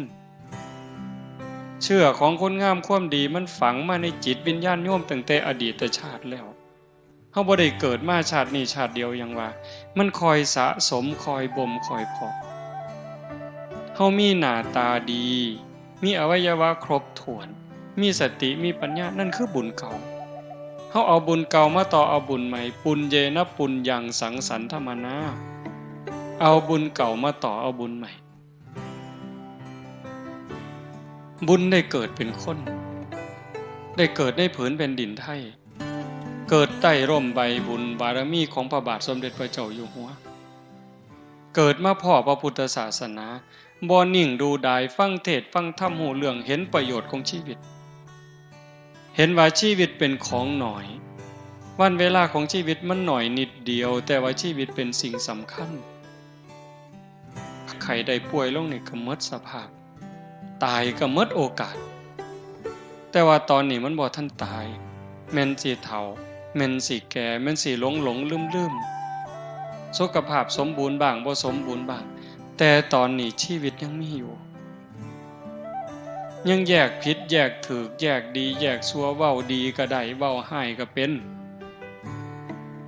เชื่อของคนงามความดีมันฝังมาในจิตวิญญาณโยมตั้งแต่อดีตชาติแล้ว เฮาบ่ได้เกิดมาชาตินี้ชาติเดียวอย่างว่ามันคอยสะสมคอยบ่มคอยเพาะเฮามีหน้าตาดีมีอวัยวะครบถ้วนมีสติมีปัญญานั่นคือบุญเก่าเฮาเอาบุญเก่ามาต่อเอาบุญใหม่ปุญเยนะปุญญังสังสรรธรรมนาเอาบุญเก่ามาต่อเอาบุญใหม่บุญได้เกิดเป็นคนได้เกิดในผืนแผ่นดินไทยเกิดใต้ร่มใบบุญบารมีของพระบาทสมเด็จพระเจ้าอยู่หัวเกิดมาพ่อพระพุทธศาสนาบ่นิ่งดูดายฟังเทศน์ฟังธรรมหูเรื่องเห็นประโยชน์ของชีวิตเห็นว่าชีวิตเป็นของหน่อยวันเวลาของชีวิตมันหน่อยนิดเดียวแต่ว่าชีวิตเป็นสิ่งสำคัญใครได้ป่วยลงนี่ก็หมดสภาพตายก็หมดโอกาสแต่ว่าตอนนี้มันบ่ทันตายแม่นสิเฒ่าแม่นสิแก่แม่นสิหลงลืมสุขภาพสมบูรณ์บ้างบ่สมบูรณ์บ้างแต่ตอนนี้ชีวิตยังมีอยู่ยังแยกผิดแยกถูกแยกดีแยกชั่วเว้าดีก็ได้เว้าร้ายก็เป็น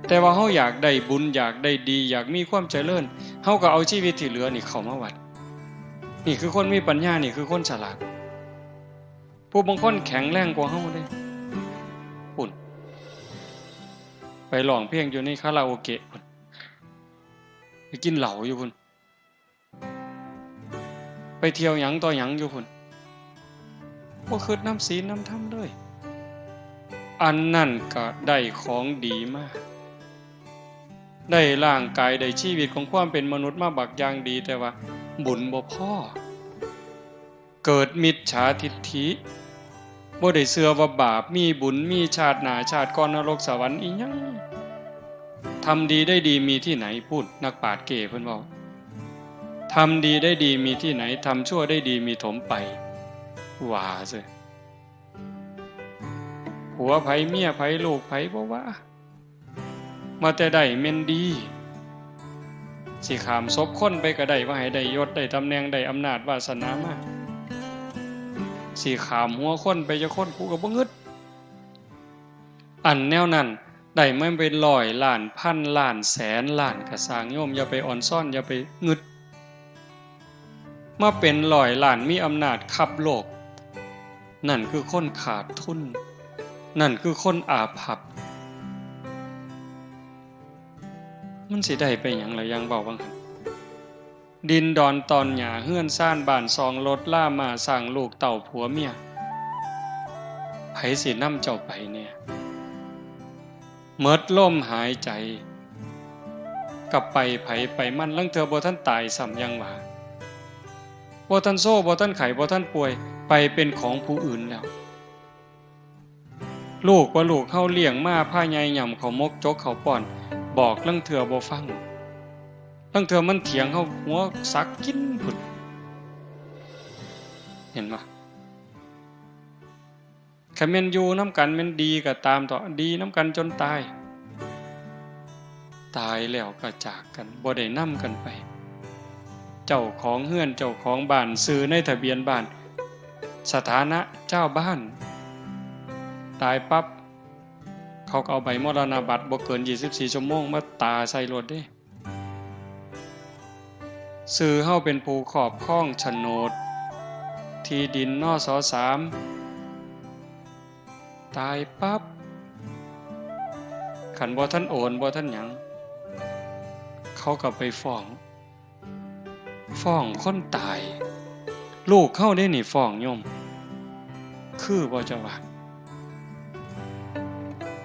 แต่ว่าเฮาอยากได้บุญอยากได้ดีอยากมีความเจริญเฮาก็เอาชีวิตที่เหลือนี่เข้ามาวัดนี่คือคนมีปัญญานี่คือคนฉลาดผู้บางคนแข็งแรงกว่าเฮาเด้ปุ่นไปร้องเพลงอยู่ในคาราโอเกะพุ่นไปกินเหล้าอยู่พุ่นไปเที่ยวหยังต่อหยังอยู่พุ่นบ่คิดน้ำศีลน้ำธรรมเลยอันนั่นก็ได้ของดีมากได้ร่างกายได้ชีวิตของความเป็นมนุษย์มาบักอย่างดีแต่ว่าบุญบ่พอเกิดมิจฉาทิฏฐิบ่ได้เชื่อว่าบาปมีบุญมีชาติหน้าชาติก่อนนรกสวรรค์อีหยังทำดีได้ดีมีที่ไหนพูดนักปราชญ์เก๋เพิ่นเว้าทำดีได้ดีมีที่ไหนทำชั่วได้ดีมีถมไปว่าซิผัวไผเมียไผลูกไผบ่ว่ามาแต่ได้แม่นดีสิขามศพคนไปก็ได้ว่าให้ได้ยศได้ตำแหน่งได้อำนาจวาสนามาสิขามหัวคนไปจะคนกูก็บ่งึดอันแนวนั้นได้ไม่เป็นร้อยล้านพันล้านแสนล้านก็สร้างโยมอย่าไปอ่อนซ่อนอย่าไปงึดมาเป็นร้อยล้านมีอำนาจขับโลกนั่นคือคนขาดทุนนั่นคือคนอาภัพมันสิได้ไปหยังล่ะยังเว้าบังหั่นดินดอนตอนหญ้าเฮือนซ่านบ้านซองรถล่ามาสร้างลูกเต่าผัวเมียไผสินำเจ้าไปเนี่ยหมดลมหายใจกลับไปไผไปมันลังเทื่อบ่ทันตายซ้ำยังว่าบ่ทันโซ่บ่ทันไข้บ่ทันป่วยไปเป็นของผู้อื่นแล้วลูกว่าลูกเฮาเลี้ยงมาพาใหญ่หย่ำเขามกจกเขาป้อนบอกลังเทื่อบ่ฟังลังเทื่อมันเถียงเฮาหัวสักกินพุ่นเห็นบ่คันแม่นอยู่นำกันแม่นดีก็ตามต่อดีนำกันจนตายตายแล้วก็จากกันบ่ได้นำกันไปเจ้าของเฮือนเจ้าของบ้านซื้อในทะเบียนบ้านสถานะเจ้าบ้านตายปั๊บเขาก็เอาใบมรณบัตรบ่เกิน24ชั่วโมงมาตาใส่รถเด้ซื้อเฮาเป็นผู้ครอบครองโฉนดที่ดินนส.3 ตายปั๊บคันบ่ทันโอนบ่ทันหยังเขาก็ไปฟ้องคนตายลูกเขาได้นี่ฟ้องโยมคือบ่จะว่า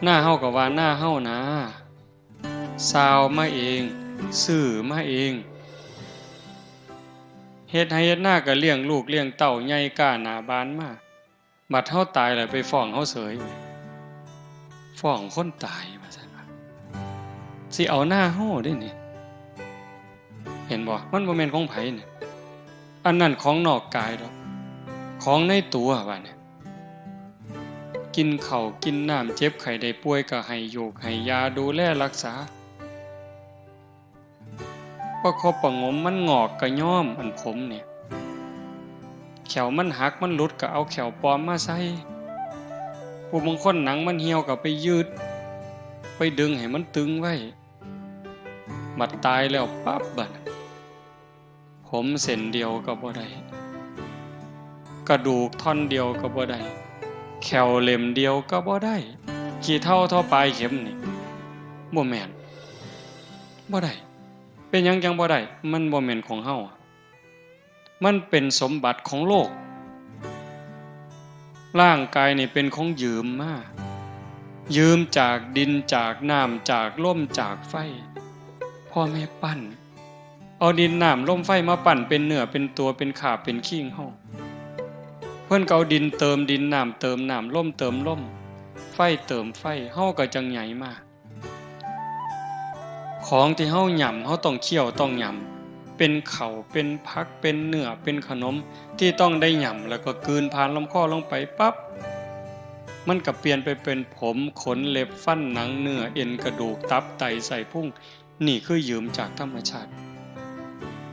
หน้าเฮาก็ว่าหน้าเฮานะซาวมาเองซื้อมาเองเฮ็ดให้เฮ็ดหน้าก็เลี้ยงลูกเลี้ยงเต้าใหญ่ก้าหน้าบานมาบัดเฮาตายแล้วไปฟ้องเฮาเสยฟ้องคนตายว่าซั่นว่าสิเอาหน้าเฮาเด้นี่เห็นบ่มันบ่แม่นของไผนี่อันนั้นของนอกกายดอกของในตัวว่าเนี่ยกินข้าวกินน้ำเจ็บไข้ได้ป่วยก็ให้อยู่ให้ยาดูแลรักษาประคบประงมมันงอกก็ย้อมอันผมเนี่ยแขวมันหักมันหลุดก็เอาแขวปลอมมาใส่ผู้บางคนหนังมันเหี่ยวก็ไปยืด ไปดึงให้มันตึงไว้บัดตายแล้วปั๊บบัดผมเส้นเดียวก็บ่ได้กระดูกท่อนเดียวก็บ่ได้แขวเล่มเดียวก็บ่ได้ขี้เท่าเท่าปลายเข็มนี่บ่แม่นบ่ได้เป็นหยังจังบ่ได้มันบ่แม่นของเฮามันเป็นสมบัติของโลกร่างกายนี่เป็นของยืมมายืมจากดินจากน้ำจากลมจากไฟพ่อแม่ปั้นเอาดินน้ำลมไฟมาปั้นเป็นเนื้อเป็นตัวเป็นขาเป็นขี้งเฮาเพิ่นก็เอาดินเติมดินน้ำเติมน้ำลมเติมลมไฟเติมไฟเฮาก็จังใหญ่มาของที่เฮาหย่ำเฮาต้องเคี่ยวต้องหย่ำเป็นข้าวเป็นผักเป็นเนื้อเป็นขนมที่ต้องได้หย่ำแล้วก็กลืนผ่านลำคอลงไปปั๊บมันก็เปลี่ยนไปเป็นผมขนเล็บฟันหนังเนื้อเอ็นกระดูกตับไตไส้พุงนี่คือยืมจากธรรมชาติ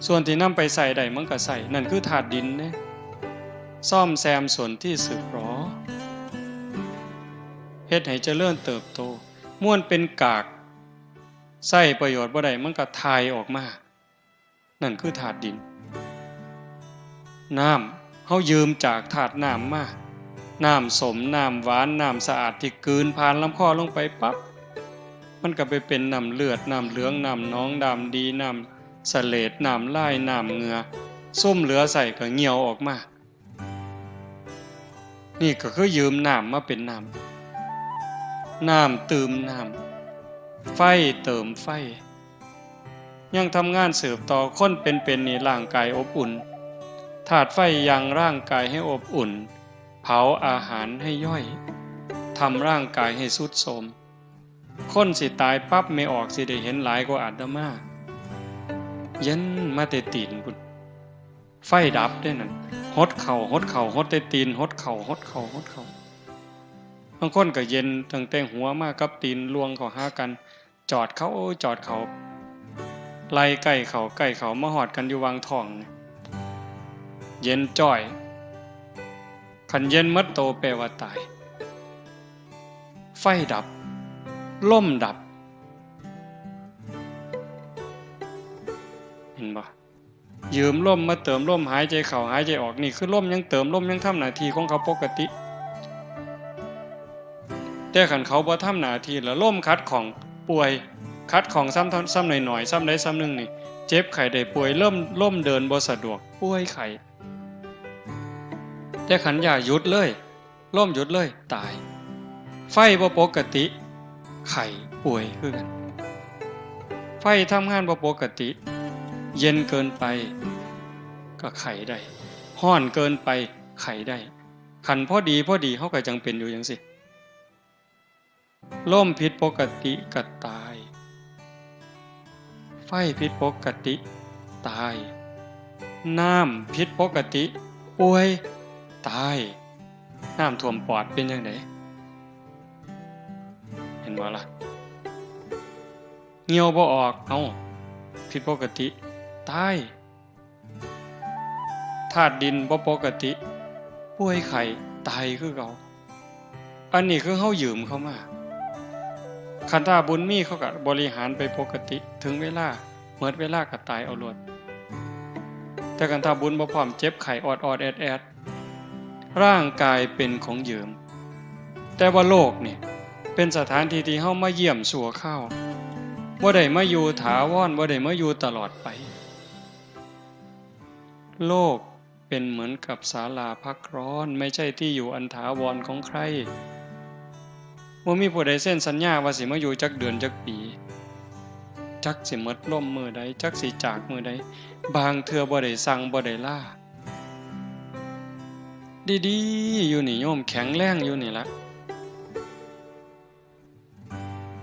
ส่วนที่นำไปใส่ได้มันก็ใส่นั่นคือธาตุดินนะซ่อมแซมส่วนที่สึกหรอเฮ็ดให้เจริญเติบโตม่วนเป็นกากใส่ประโยชน์บ่ได้มันก็ทายออกมานั่นคือธาตุดินน้ำเฮายืมจากธาตุน้ำมาน้ำสมน้ำหวานน้ำสะอาดที่กลืนผ่านลำคอลงไปปั๊บมันก็ไปเป็นน้ำเลือดน้ำเหลืองน้ำหนองน้ำดีน้ำเสลดน้ำลายน้ำเหงื่อส้มเหลือใส่ก็เหี่ยวออกมานี่ก็คือยืมน้ำมาเป็นน้ำเติมน้ำไฟเติมไฟยังทำงานสืบต่อคนเป็นนี่ร่างกายอบอุ่นธาตุไฟยังร่างกายให้อบอุ่นเผาอาหารให้ย่อยทำร่างกายให้ทรุดโทรมคนสิตายปั๊บไม่ออกสิได้เห็นหลายกว่าอาตมาเย็นมาแต่ตีนบุญไฟดับได้นั่นหดเข่าหดแต่ตีนหดเข่าบางคนก็เย็นตั้งแต่หัวมากับตีนลวงเขาหากันจอดเขาไล่ใกล้เขามาหอดกันอยู่วางท้องเย็นจ้อยขันเย็นมัดโตแปลว่าตายไฟดับล่มดับเห็นบ่ยืมล่มมาเติมล่มหายใจเข้าหายใจออกนี่คือล่มยังเติมล่มยังทำหน้าที่ของเขาปกติแต่ขันเขาบ่ทำหน้าที่แล้วล่มคัดของป่วยคัดของซ้ำหน่อยซ้ำใดซ้ำหนึ่งนี่เจ็บไข้ได้ป่วยล่มเดินบ่สะดวกป่วยไข้แต่ขันอย่าหยุดเลยล่มหยุดเลยตายไฟบ่ปกติไข้ป่วยคือกันไฟทำงานบ่ปกติเย็นเกินไปก็ไข้ได้ร้อนเกินไปไข้ได้ขันพอดีเฮาก็จังเป็นอยู่จังซี่ลมผิดปกติก็ตายไฟผิดปกติตายน้ำผิดปกติป่วยตายน้ำท่วมปอดเป็นจังไดเห็นบ่ล่ะเหี่ยวบ่ออกเอ้าผิดปกติตายธาตุดินบ่ปกติป่วยไข้ตายคือเก่าอันนี้คือเฮายืมเข้ามาคันถ้าบุญมีเขาก็บริหารไปปกติถึงเวลาเมื่อเวลาก็ตายเอาโลดแต่คันถ้าบุญบ่พร้อมเจ็บไข้ออดแอดร่างกายเป็นของยืมแต่ว่าโลกนี่เป็นสถานที่ที่เฮามาเยี่ยมชั่วคราวบ่ได้มาอยู่ถาวรบ่ได้มาอยู่ตลอดไปโลกเป็นเหมือนกับศาลาพักร้อนไม่ใช่ที่อยู่อันถาวรของใครบ่มีผู้ใดเซ็นสัญญาว่าสิมาอยู่จักเดือนจักปีจักสิหมดลมมื้อใดจักสิจากมื้อใดบางเทื่อบ่ได้สั่งบ่ได้ลาดีๆอยู่นี่โยมแข็งแรงอยู่นี่ละ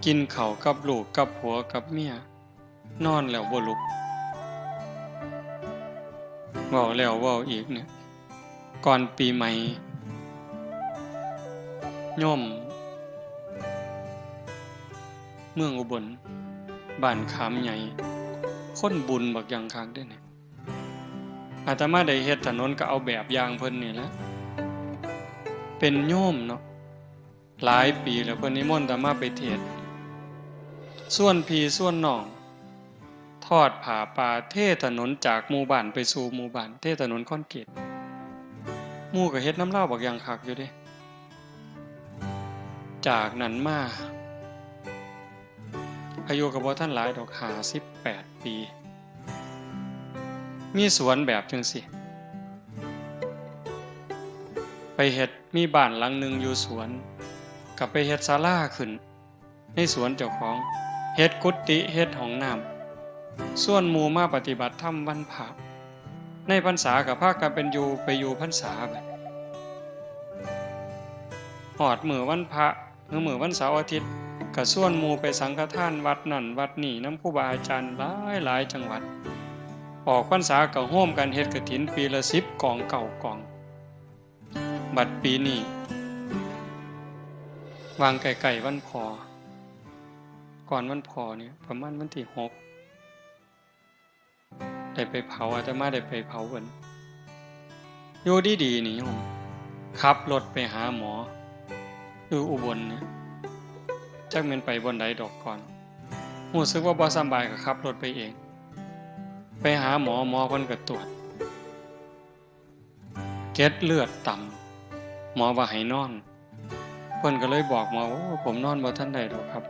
กินข้าวกับลูกกับผัวกับเมียนอนแล้วบ่ลุกเว้าแล้วเว้าอีกเนี่ยก่อนปีใหม่โยมเมืองอุบลบ้านขามใหญ่คนบุญบักอย่างคักเด้อเนี่ยอาตมาได้เฮ็ดถนนก็เอาแบบอย่างเพิ่นนี่แหละเป็นโยมเนาะหลายปีแล้วเพิ่นนิมนต์อาตมาไปเทศน์ ส่วนพี่ส่วนน้องทอดผ้าป่าเทถนนจากหมู่บ้านไปสู่หมู่บ้านเทถนนคอนกรีตหมู่ก็เฮ็ดน้ำเล่าบักอย่างคักอยู่เด้จากนั้นมาอายุก็บ่ทันหลายดอก58 ปีมีสวนแบบจังสิไปเฮ็ดมีบ้านหลังหนึ่งอยู่สวนก็ไปเฮ็ดศาลาขึ้นในสวนเจ้าของเฮ็ดกุฏิเฮ็ดห้องน้ำส่วนหมู่มาปฏิบัติธรรมวันพระในพรรษาก็พากันเป็นไปอยู่พรรษาบัดฮอดมื้อวันพระหรือมื้อวันเสาร์อาทิตย์ก็ส่วนหมู่ไปสังฆทานวัดนั่นวัดนี่นำครูบาอาจารย์หลายจังหวัดออกพรรษาก็ร่วมกันเฮ็ดกฐินปีละ10กอง9กองบัดปีนี้วางไกลๆวันพอก่อนวันพอเนี่ยประมาณวันที่6ได้ไปเผาอาตมาได้ไปเผาเพิ่นอยู่ดีๆนี่โยมขับรถไปหาหมออยู่อุบลเนี่ยจักแม่นไปบนใดดอกก่อนรู้สึกว่าบ่สบายก็ขับรถไปเองไปหาหมอเพิ่นก็ตรวจเกล็ดเลือดต่ำหมอว่าให้นอนเพิ่นก็เลยบอกหมอว่าผมนอนบ่ทันได้ดอกครับ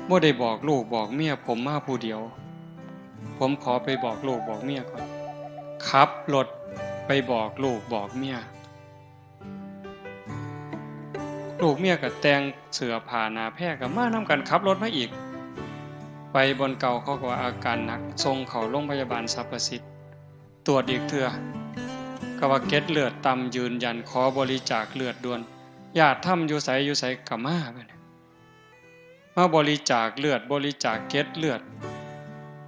บ่ได้บอกลูกบอกเมียผมมาผู้เดียวผมขอไปบอกลูกบอกเมียก่อนขับรถไปบอกลูกบอกเมียลูกเมียก็แต่งเสื้อผ้าหน้าแพร่ก็มานำกันขับรถมาอีกไปบนเก่าเขาก็ว่าอาการหนักส่งเข้าโรงพยาบาลสรรพสิทธิ์ตรวจอีกเทื่อก็ว่าเกล็ดเลือดต่ำยืนยันขอบริจาคเลือดด่วนญาติทำอยู่ไสก็มาบัดนี้มาบริจาคเลือดบริจาคเกล็ดเลือด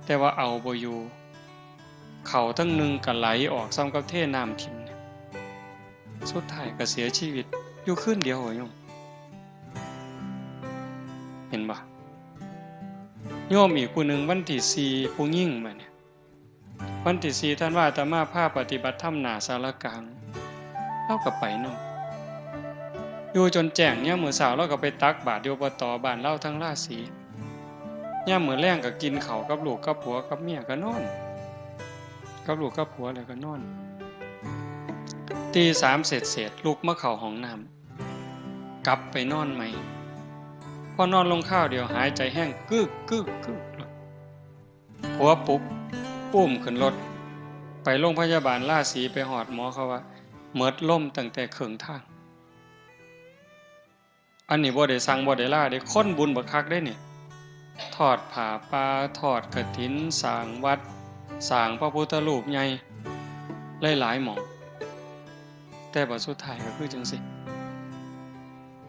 แต่ว่าเอาบ่อยู่เขาทั้งนึงก็ไหลออกซ้ำกับเทน้ำทิ่มสุดท้ายก็เสียชีวิตอยู่คืนเดียวโยมเห็นบ่โยมอีกผู้หนึ่งวันที่4ผู้หญิงมาเนี่ยวันที่4ท่านว่าอาตมาพาปฏิบัติธรรมหน้าศาลากลางเราก็ไปนำอยู่จนแจ้งยามมื้อเช้าเราก็ไปตักบาตรอยู่อบตบ้านเราทั้งราศียามมื้อแลงก็กินข้าวกับลูกกับผัวกับเมียก็นอนกับลูกกับผัวแล้วก็นอนตี3เสร็จลุกมาเข้าห้องน้ำกลับไปนอนใหม่พอนอนลงข้าวเดียวหายใจแห้งกึกผัวปลุกปุ้มขึ้นรถไปโรงพยาบาลราศีไปหอดหมอเขาว่าเมิดล่มตั้งแต่ครึ่งทางอันนี้บ่ได้สั่งบ่ได้ล่าได้คนบุญบักคักได้นี่ทอดผ้าป่าทอดกฐินสร้างวัดสร้างพระพุทธรูปใหญ่หลายๆหม่องแต่บัดสุดท้ายก็คือจังซี่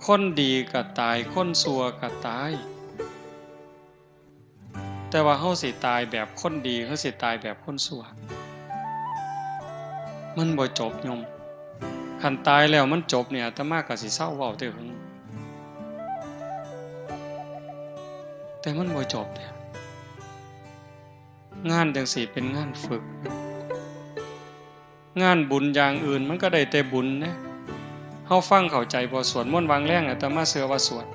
คนดีก็ตายคนชั่วก็ตายแต่ว่าเฮาสิตายแบบคนดีเฮาสิตายแบบคนชั่วมันบ่จบโยมคันตายแล้วมันจบเนี่ยอาตมาก็สิเศร้าเว้าแต่หึงแต่มันบ่จบเด้งานจังซี่เป็นงานฝึกงานบุญอย่างอื่นมันก็ได้แต่บุญนะเฮาฟังเข้าใจบ่สวดมนต์วางแรงอาตมาเชื่อว่าสวด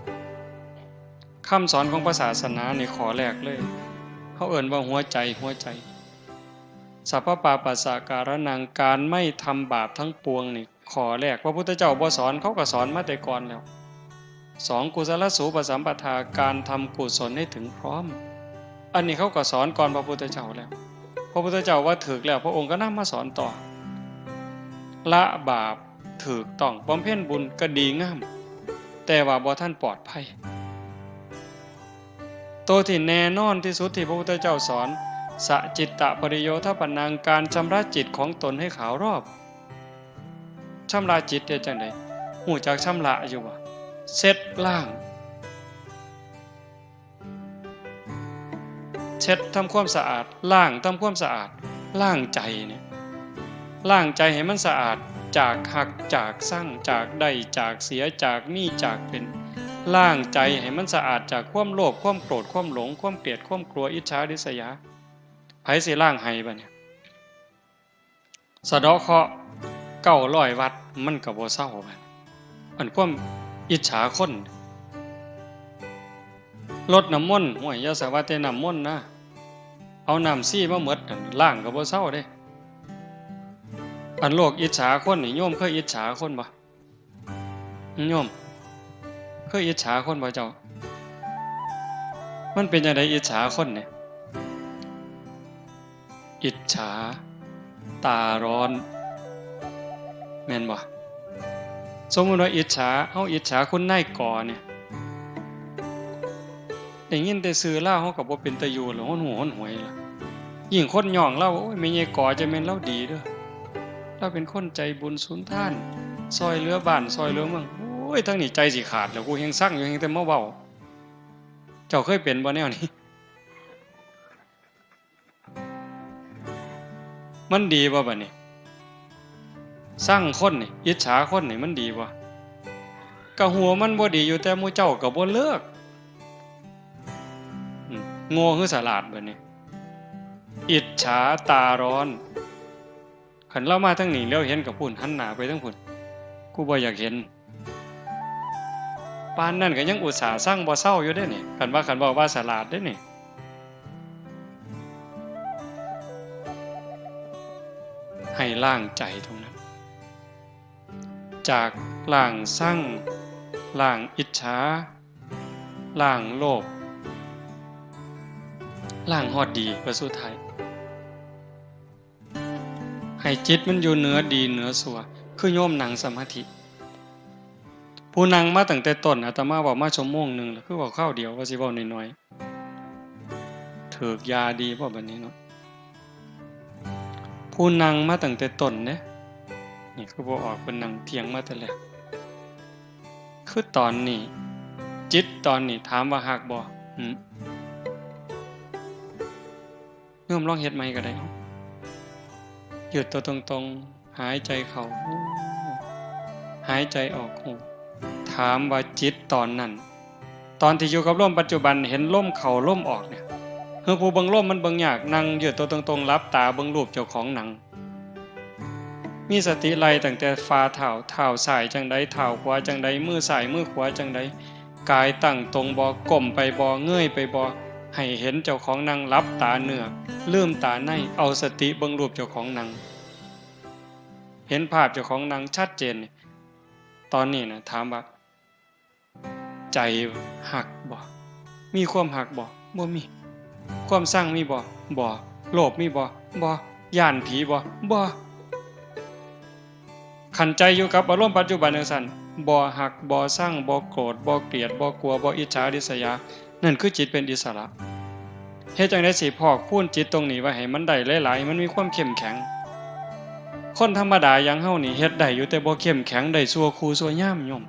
คำสอนของพระศาสนานี่ขอแรกเลยเฮาเอิ้นว่าหัวใจสัพพปาปัสสะการนังการไม่ทำบาปทั้งปวงนี่ขอแรกพระพุทธเจ้าบ่สอนเขาก็สอนมาแต่ก่อนแล้ว2กุศลสูปสัมปทาการทำกุศลให้ถึงพร้อมอันนี้เขาก็สอนก่อนพระพุทธเจ้าแล้วพระพุทธเจ้าว่าถึกแล้วพระองค์ก็นำมาสอนต่อละบาปถูกต้องบำเพ็ญบุญก็ดีงามแต่ว่าบ่ทันปลอดภัยตัวที่แน่นอนที่สุดที่พระพุทธเจ้าสอนสจิตตปริโยทปนังการชำระจิตของตนให้ขาวรอบชำระจิตได้จังได๋ฮู้จักชำระอยู่บ่เช็ดล้างเช็ดทำความสะอาดล้างทำความสะอาดล้างใจเนี่ยล้างใจให้มันสะอาดจากหักจากสั่งจากได้จากเสียจากมีจากเป็นล้างใจให้มันสะอาดจากความโลภความโกรธความหลงความเกลียดความกลัวอิจฉาริษยาไผสิล้างให้บัดเนี่ยสะเดาะเคราะห์900วัดมันก็บ่เซาบัดอันความอิจฉาคน รดน้ำมนต์ห่วยอย่าสาว่าแต่น้ำมนต์นะเอาน้ำซี่มาหมดล้างก็บ่เซาเด้อันโลกอิจฉาคนนี่โยมเคยอิจฉาคนบ่โยมเคยอิจฉาคนบ่เจ้ามันเป็นจังได๋อิจฉาคนเนี่ยอิจฉาตาร้อนแม่นบ่สมมุติว่าอิจฉาเฮาอิจฉาคนนายกเนี่ยได้ยินแต่ชื่อลาวเฮาก็บ่เป็นตาอยู่แล้วฮ้อนหูฮ้อนหวยล่ะยิ่งคนย่องเราโอ้ยแม่ใหญ่กอจะแม่นเราดีเด้อเราเป็นคนใจบุญสุนทานซอยเหลือบ้านซอยเหลือเมืองโอ้ยทั้งนี้ใจสิขาดแล้วกูยังสั่งอยู่ยังแต่มาเว้าเจ้าเคยเป็นบ่แนวนี้มันดีบ่บัดนี้สร้างคนนี่อิจฉาคนนี่มันดีบ่ก็หัวมันบ่ดีอยู่แต่หมู่เจ้าก็บ่เลิกโง่คือฉลาดบัดนี้อิจฉาตาร้อนคันเรามาทางนี้แล้วเห็นกับพุ่นหันหน้าไปทางพุ่นกูบ่อยากเห็นปานนั้นก็ยังอุตส่าห์สร้างบ่เศร้าอยู่เด้นี่คันบอกว่าฉลาดเด้นี่ให้ล้างใจตรงนั้นจากล้างสั่งล้างอิจฉาล้างโลภล้างฮอดดีประสุดท้ายให้จิตมันอยู่เหนือดีเหนือชั่วคือโยมนั่งสมาธิผู้นั่งมาตั้งแต่ต้นอาตมาบอกมาชั่วโมงนึงแล้วคือบอกข้าวเดียวว่าสิเว้าน้อยๆถูกยาดีบ่บัดนี้เนาะผู้นั่งมาตั้งแต่ต้นเด้นี่คือบ่ออกเพิ่นนั่งเถียงมาแต่แรกคือตอนนี้จิตตอนนี้ถามว่าฮักบ่โยมลองเฮ็ดใหม่ก็ได้หยุดตัวตรงๆหายใจเข้าหายใจออกถามว่าจิตตอนนั้นตอนที่อยู่กับลมปัจจุบันเห็นลมเข้าลมออกเนี่ยคือผู้เบิ่งลมมันเบิ่งยากนั่งหยุดตัวตรงๆหลับตาเบิ่งรูปเจ้าของหนังมีสติไล่ตั้งแต่ฝ่าเท้าซ้ายจังใดเท้าขวาจังใดมือซ้ายมือขวาจังใดกายตั้งตรงบ่ก้มไปบ่เงยไปบ่ให้เห็นเจ้าของนั่งหลับตาเนื้อลืมตาในเอาสติเบิ่งรูปเจ้าของนั่งเห็นภาพเจ้าของนั่งชัดเจนตอนนี้นะถามว่าใจหักบ่มีความหักบ่บ่มีความสร้างมีบ่โลภมีบ่ย่านผีบ่ขันใจอยู่กับอารมณ์ปัจจุบันจังซั่นบ่หักบ่สร้างบ่โกรธบ่เกลียดบ่กลัวบ่อิจฉาริษยานั่นคือจิตเป็นอิสระเฮ็ดจังได๋สิพอกพูนจิตตรงนี้ไว้ให้มันได้หลายๆมันมีความเข้มแข็งคนธรรมดาอย่างเฮานี่เฮ็ดได้อยู่แต่บ่เข้มแข็งได้ชั่วครูชั่วยามโยม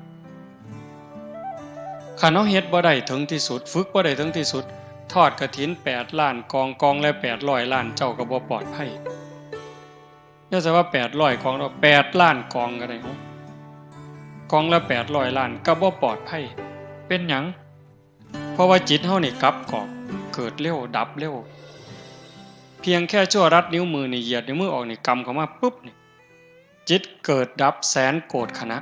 คันเฮาเฮ็ดบ่ได้ถึงที่สุดฝึกบ่ได้ถึงที่สุดทอดกฐิน8ล้านกองละ800ล้านเจ้าก็บ่ปลอดภัยอย่าซะว่า800กองแล้ว8ล้านกองก็ได้กองละ800ล้านก็บ่ปลอดภัยเป็นหยังเพราะว่าจิตเฮานี่กลับกอกเกิดเร็วดับเร็วเพียงแค่ชั่วรัดนิ้วมือนี่เหยียดนิ้วมือออกนี่กำเข้ามาปุ๊บนี่จิตเกิดดับแสนโกรธขณะ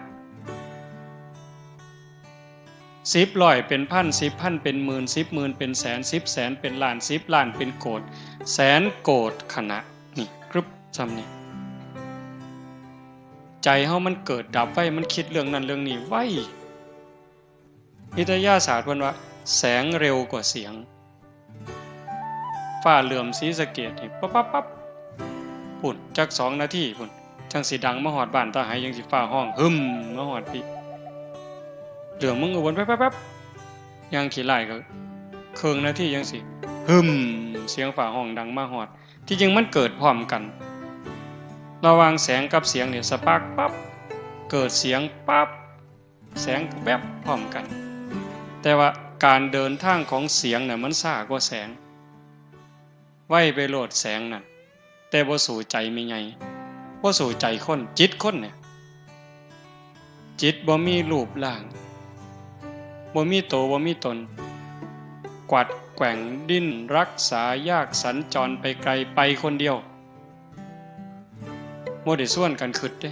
10ร้อยเป็นพัน10พันเป็นหมื่น10หมื่นเป็นแสน10แสนเป็นล้าน10ล้านเป็นโกรธแสนโกรธขณะนี่กรึบซ้ำนี่ใจเฮามันเกิดดับไว้มันคิดเรื่องนั้นเรื่องนี้ไว้วิทยาศาสตร์เพิ่นว่าแสงเร็วกว่าเสียงฟ้าเหลื่อมศรีสะเกษนี่ปั๊บปุ่นจัก2นาทีปุ่นจังสิดังมาฮอดบ้านตาหายจังสิฟ้าห้องหึมมาฮอดพี่เหลือมึงก็วนแป๊บๆยังขี้ไล่ก็ครึ่งนาทีจังสิหึมเสียงฟ้าห้องดังมาฮอดที่จริงมันเกิดพร้อมกันระหว่างแสงกับเสียงเนี่ยสปาร์คปั๊บเกิดเสียงปั๊บแสงแวบพร้อมกันแต่ว่าการเดินทางของเสียงน่ะมันช้ากว่าแสงไว้ไปโลดแสงนั่นแต่บ่สู่ใจมีไงบ่สู่ใจคนจิตคนเนี่ยจิตบ่มีรูปร่างบ่มีโตบ่มีตนกวัดแกว่งดิ้นรักษายากสัญจรไปไกลไปคนเดียวบ่ได้ส่วนกันคิดเด้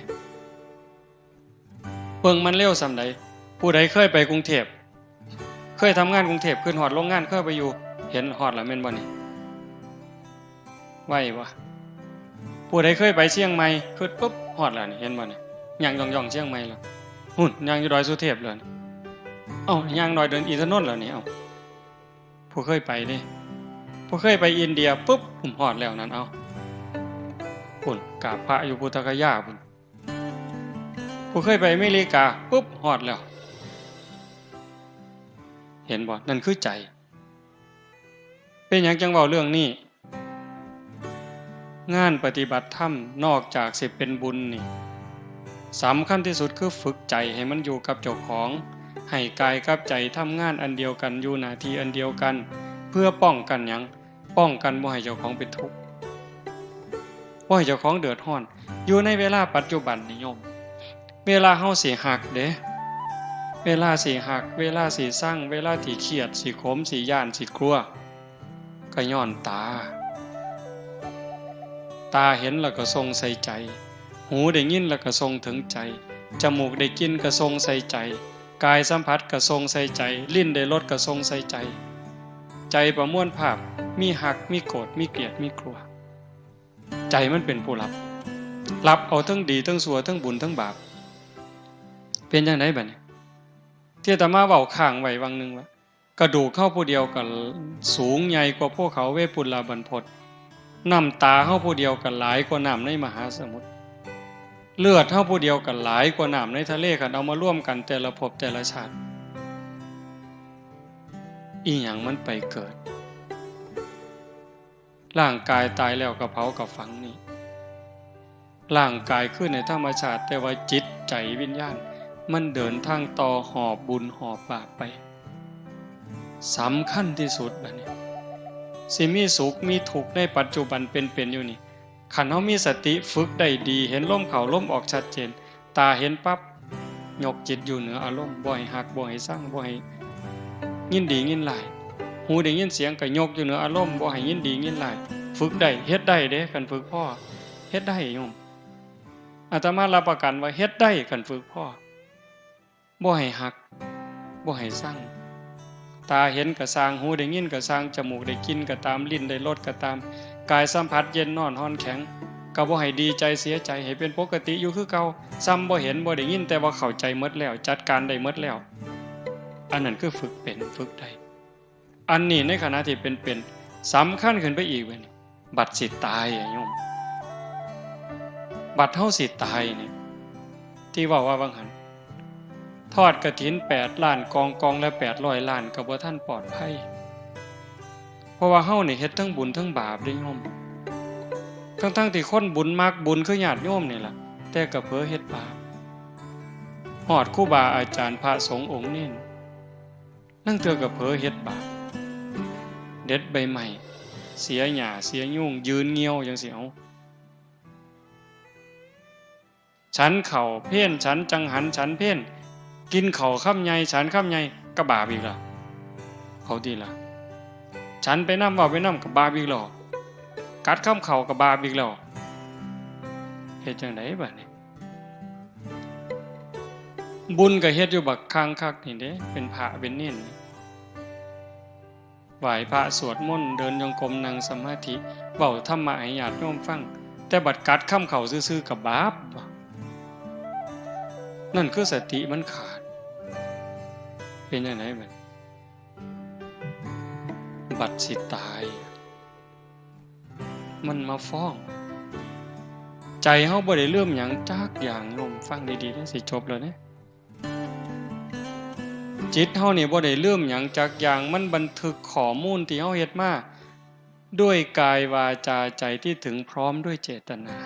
เบิ่งมันเร็วส่ำใดผู้ใดเคยไปกรุงเทพ เคยทำงานกรุงเทพขึ้นฮอดโรงงานเคยไปอยู่เห็นฮอดแล้วแม่นบ่นี่ไหวบ่ผู้ใดเคยไปเชียงใหม่ขึ้นปุ๊บฮอดแล้วนี่เห็นบ่นี่ย่างย่องๆเชียงใหม่แล้วหุ่นย่างอยู่ดอยสุเทพแล้วเอ้าย่างดอยเดินอินทนนท์แล้วนี่เอ้าผู้เคยไปเด้ผู้เคยไปอินเดียปุ๊บผมฮอดแล้วนั่นเอ้าพุ่นกราบพระอยู่พุทธคยาพุ่นผู้เคยไปอเมริกาปุ๊บฮอดแล้วเห็นบ่นั่นคือใจเป็นหยังจังเว้าเรื่องนี้งานปฏิบัติธรรมนอกจากสิเป็นบุญนี่สำคัญที่สุดคือฝึกใจให้มันอยู่กับเจ้าของให้กายกับใจทำงานอันเดียวกันอยู่หน้าที่อันเดียวกันเพื่อป้องกันหยังป้องกันบ่ให้เจ้าของเป็นทุกข์บ่ให้เจ้าของเดือดร้อนอยู่ในเวลาปัจจุบันนิยมเวลาเฮาสิหักเด้เวลาสิหักเวลาสิสั่งเวลาที่เครียดสิขมสิย่านสิกลัวก็ย้อนตาเห็นแล้วก็ทรงใส่ใจหูได้ยินแล้วก็ทรงถึงใจจมูกได้กินก็ทรงใส่ใจกายสัมผัสก็ทรงใส่ใจลิ้นได้รสก็ทรงใส่ใจใจประมวลภาพมีหักมีโกรธมีเกลียดมีกลัวใจมันเป็นผู้รับเอาทั้งดีทั้งชั่วทั้งบุญทั้งบาปเป็นจังได๋บัดนี้ที่อาตมาเว้าข้างไว้วังนึงว่ากระดูกเฮาผู้เดียวก็สูงใหญ่กว่าภูเขาเวปุลลาบรรพตน้ำตาเฮาผู้เดียวก็หลายกว่าน้ำในมหาสมุทรเลือดเฮาผู้เดียวก็หลายกว่าน้ำในทะเลคันเอามาร่วมกันแต่ละภพแต่ละชาติอีหยังมันไปเกิดร่างกายตายแล้วก็เผากับฝังนี่ร่างกายขึ้นในธรรมชาติแต่ว่าจิตใจวิญญาณมันเดินทางต่อหอบบุญหอบบาปไปสำคัญที่สุดบัดนี้สิมีสุขมีทุกข์ในปัจจุบันเป็นอยู่นี่คันเฮามีสติฝึกได้ดีเห็นลมเข้าลมออกชัดเจนตาเห็นปั๊บยกจิตอยู่เหนืออารมณ์บ่ให้หักบ่ให้สั่งบ่ให้ยินดียินร้ายหูได้ยินเสียงก็ยกอยู่เหนืออารมณ์บ่ให้ยินดียินร้ายฝึกได้เฮ็ดได้เด้คันฝึกพ่อเฮ็ดได้โยมอาตมารับประกันว่าเฮ็ดได้คันฝึกพ่อบ่ให้หักบ่ให้สั่งตาเห็นก็สร้างหูได้ยินก็สร้างจมูกได้กินก็ตามลิ้นได้รสก็ตามกายสัมผัสเย็นร้อนร้อนแข็งก็บ่ให้ดีใจเสียใจให้เป็นปกติอยู่คือเก่าซ้ำบ่เห็นบ่ได้ยินแต่ว่าเข้าใจหมดแล้วจัดการได้หมดแล้วอันนั้นคือฝึกเป็นฝึกได้อันนี้ในขณะที่เป็นสำคัญขึ้นไปอีกเว้ยบัดสิตายโยมบัดเฮาสิตายนี่ที่ว่าบางหันทอดกฐิน8ล้านกองละ800ล้านก็บ่ทันปลอดภัยเพราะว่าเฮานี่เฮ็ดทั้งบุญทั้งบาปเด้โยมทั้งที่คนบุญมักบุญคือญาติโยมนี่ล่ะแต่ก็เผลอเฮ็ดบาปฮอดครูบาอาจารย์พระสงฆ์องค์นี้นั่งเทื่อก็เผลอเฮ็ดบาปเด็ดใบใหม่เสียหญ้าเสียยุ่งยืนเงี่ยวจังซี่เอาฉันข้าวเพี้ยนฉันจังหันฉันเพี้ยนกินข้าวค่ำใหญ่ฉันค่ำใหญ่ก็บาปอีกล่ะเขาดีล่ะฉันไปนำว่าไปนำก็บาปอีกแล้วกัดข้ามเข่าก็บาปอีกแล้วเฮ็ดจังได๋บัดนี้บุญก็เฮ็ดอยู่บักคังคักนี่เด้เป็นพระเป็นเน้นไหว้พระสวดมนต์เดินจงกรมนั่งสมาธิเว้าธรรมะให้ญาติโยมฟังแต่บัดกัดข้ามเข่าซื่อๆก็บาปนั่นคือสติมันขาดเป็นจังได๋บัดสิตายมันมาฟ้องใจเฮาบ่ได้เริ่มหยังจักอย่างโยมฟังดีๆได้สิจบแล้วเนี่ยจิตเฮานี่บ่ได้เริ่มหยังจักอย่างมันบันทึกข้อมูลที่เฮาเฮ็ดมาด้วยกายวาจาใจที่ถึงพร้อมด้วยเจตนา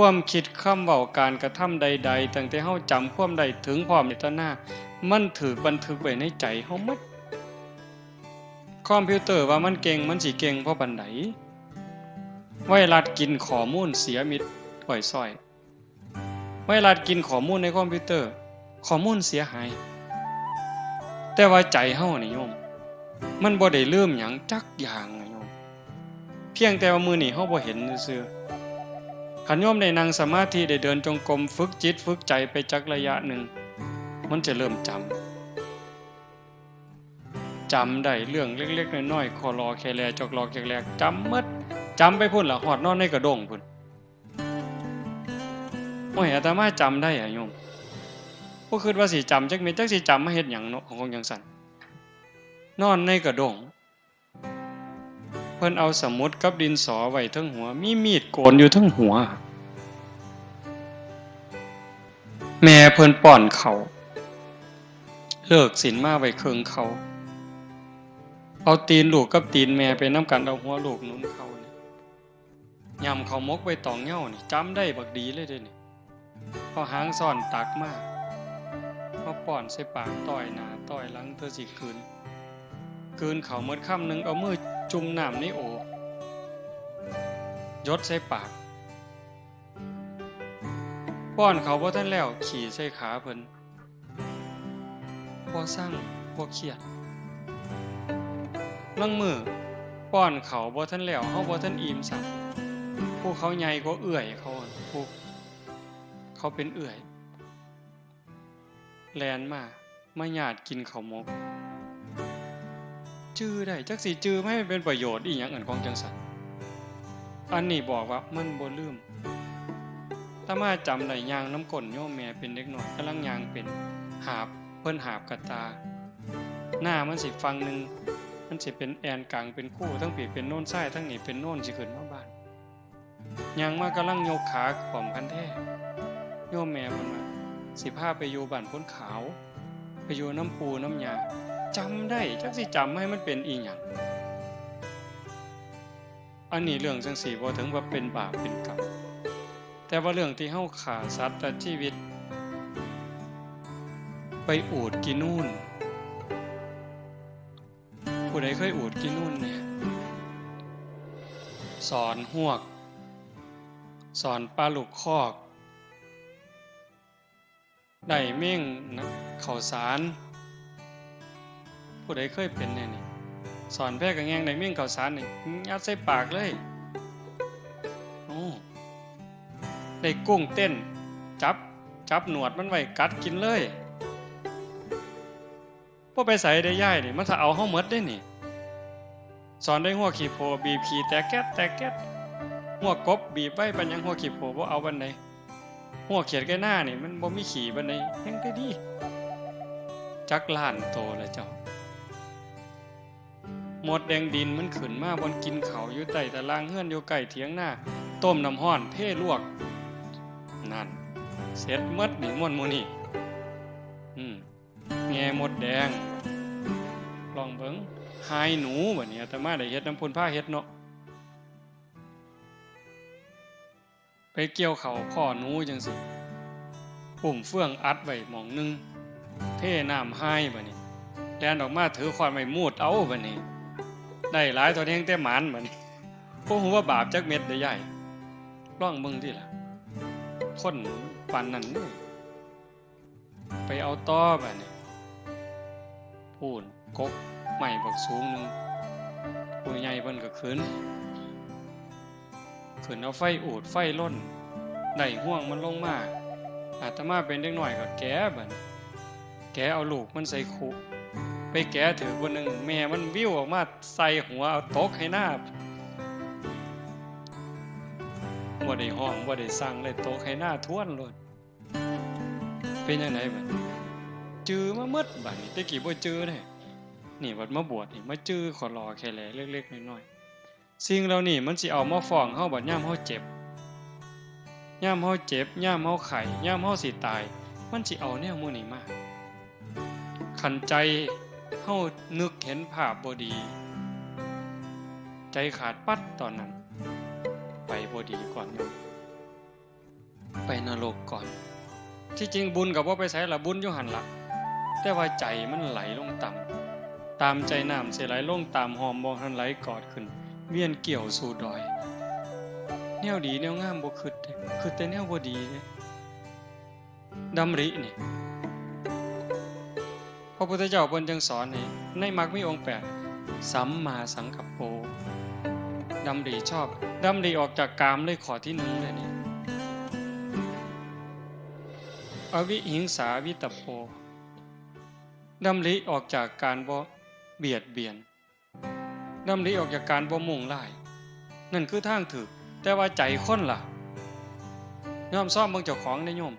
ความคิดคำเว้าการกระทำใดๆตั้งแต่เฮาจำความใดถึงพร้อมเจตนามันถูกบันทึกไว้ในใจเฮาหมดคอมพิวเตอร์ว่ามันเก่งมันสิเก่งเพราะบันไดไวรัสกินข้อมูลเสียมิดปล่อยซ้อยไวรัสกินข้อมูลในคอมพิวเตอร์ข้อมูลเสียหายแต่ว่าใจเฮานี่โยมมันบ่ได้ลืมหยังจักอย่างโยมเพียงแต่ว่ามื้อนี้เฮาบ่เห็นซื่อคันโยมได้นั่งสมาธิได้เดินจงกรมฝึกจิตฝึกใจไปจักระยะหนึ่งมันจะเริ่มจ จำได้เรื่องเล็กๆน้อยๆคอรอแคแลจอกลอกแจกแลกจำหมดจำไปพุ่นล่ะฮอดนอนในกระด้งพุ่นโอ้ยอาตมาจำได้อะโยมบ่คิดว่าสิจำจักเม็ดจักสิจำมาเฮ็ดหยังเนาะของจังซั่นนอนในกระด้งเพิ่นเอาสมุดกับดินสอไว้เทิงหัวมีมีดโกนอยู่เทิงหัวแม่เพิ่นป้อนข้าวเลิกศีลมาไว้ครึ่งเขาเอาตีนลูกกับตีนแม่ไปนำกันเอาหัวลูกหนุนเขานี่ยำข้าวมกไว้ตองเหย้านี่จำได้บักดีเลยเด้นี่พอหางซ่อนตักมาพอป้อนใส่ปากต้อยหน้าต้อยหลังเธอสิกลืนข้าวหมดคำนึงเอามือจุ่มน้ำในโอยดใส่ปากป้อนเขาบ่ทันแล้วขี่ใส่ขาเพิ่นบ่สั่งบ่เครียดลังมือป้อนเขาบ่ทันแล้วเฮาบ่ทันอิ่มซักผู้เขาใหญ่กว่าเอื้อยเขาผู้เขาเป็นเอื้อยแลนมาญาติกินข้าวหมกจื้อได้จักสิจื้อไม่เป็นประโยชน์อีหยังอันของจังซั่นอันนี้บอกว่ามันบ่ลืมถ้ามาจำได้ย่างน้ำก้นโยมแม่เป็นเด็กน้อยกำลังย่างเป็นหาบเพิ่นหาบกระตาหน้ามันสิฟังนึงมันสิเป็นแอนกลางเป็นคู่ทั้งปีเป็นโน่นซ้ายทั้งนี้เป็นโน่นสิขึ้นมาบ้านย่างมากำลังยกขาขอมกันแท้โยมแม่เพิ่นว่าสิพาไปอยู่บ้านพ้นขาวไปอยู่น้ำปูน้ำยาจำได้จักสิจำให้มันเป็นอีหยังอันนี้เรื่องจังสี่บ่ถึงว่าเป็นบาปเป็นกรรมแต่ว่าเรื่องที่เฮาฆ่าสัตว์ตัดชีวิตไปอูฐกินนู่นผู้ใดเคยอูฐกินนู่นเนี่ยสอนหวกสอนปลาลูกคอกได้เม่งนะข้าวสารผู้ใดเคยเป็นแน่นี่สอนแพร่กระแงงได้เม่งข้าวสารนี่ยัดใส่ปากเลยโอ้ได้กุ้งเต้นจับหนวดมันไว้กัดกินเลยบ่ไปใส่ได้ย่ายนี่มันถ้าเอาเฮาหมดได้นี่สอนได้หัวขี้โพบีบขี้แตกแก๊ดหัวกบบีบไว้ปัญญังหัวขี้โพบ่เอาบันไดหัวเขียดไก่หน้านี่มันบ่มีขี้บันไดแฮงได้ดีจักล้านโตแล้วเจ้าหมดแดงดินมันขึ้นมาบนกินเขาอยู่ใต้ตารางเฮือนอยู่ใกล้เถียงหน้าต้มน้ำร้อนเพ่ลวกนั่นเสร็จหมดนี่ม่วนหมู่นี่แง่หมดแดงลองเบิ่งหายหนูบัดนี้อาตมาได้เฮ็ดน้ำพุ่นผ้าเฮ็ดเนาะไปเกี่ยวเขาพ่อหนูจังสิปุ่มเฟื่องอัดไว้หม่องนึงเทน้ำให้บัดนี้แล่นออกมาถือขวานไม้มูดเอาบัดนี้ได้หลายตัวแฮงแต่หมานบัดนี้บ่ฮู้ว่าบาปจักเม็ดได้ใหญ่ลองเบิ่งติล่ะคนปานนั้นนี่ไปเอาต้อบัดนี้พูนกกใหม่บักสูงนึงผู้ใหญ่เพิ่นก็ขึ้นเอาไฟอูดไฟล่นได้ห่วงมันลงมาอาตมาเป็นเด็กน้อยก็แกะบัดแกะเอาลูกมันใส่คุไปแกะถือคนนึงแม่มันวิวออกมาใส่หัวเอาตกให้หน้าบ่ได้ห้องบ่ได้สั่งเลยตกให้หน้าท้วนโลดเป็นจังไดบัดจื้อมาหมดบัดนี้แต่กี้บ่จื้อเด้นี่วัดมาบวชนี่มาจื้อขอรอแค่แลเล็กๆน้อยๆสิ่งเหล่านี้มันสิเอามาฟ้องเฮาบัดยามเฮาเจ็บยามเฮาเจ็บยามเฮาไข้ยามเฮาสิตายมันสิเอาแนวหมู่นี้มาคันใจเฮานึกเห็นภาพบ่ดีใจขาดปัดตอนนั้นไปบ่ดีก่อนไปนรกก่อนที่จริงบุญก็บ่ไปไสล่ะบุญอยู่หั่นล่ะแต่ว่าใจมันไหลลงต่ำตามใจน้ำสิไหลลงตามหอมบ่ทันไหลกอดขึ้นเวียนเกี่ยวสู่ดอยแนวดีแนวงามบ่คิดแต่แนวบ่ดีเด้ดำรินี่พระพุทธเจ้าเพิ่นจึงสอนให้ในมรรคมีองค์8สัมมาสังกัปโปดำริชอบดำริออกจากกามเลยข้อที่1เลยนี่อวิหิงสาวิตโปดำริออกจากการบ่ เบียดเบียนนำหลีออกจากการบ่มุ่งร้ายนั่นคือทางถูกแต่ว่าใจคนล่ะยอมซ่อมเบิ่งเจ้าของได้โยม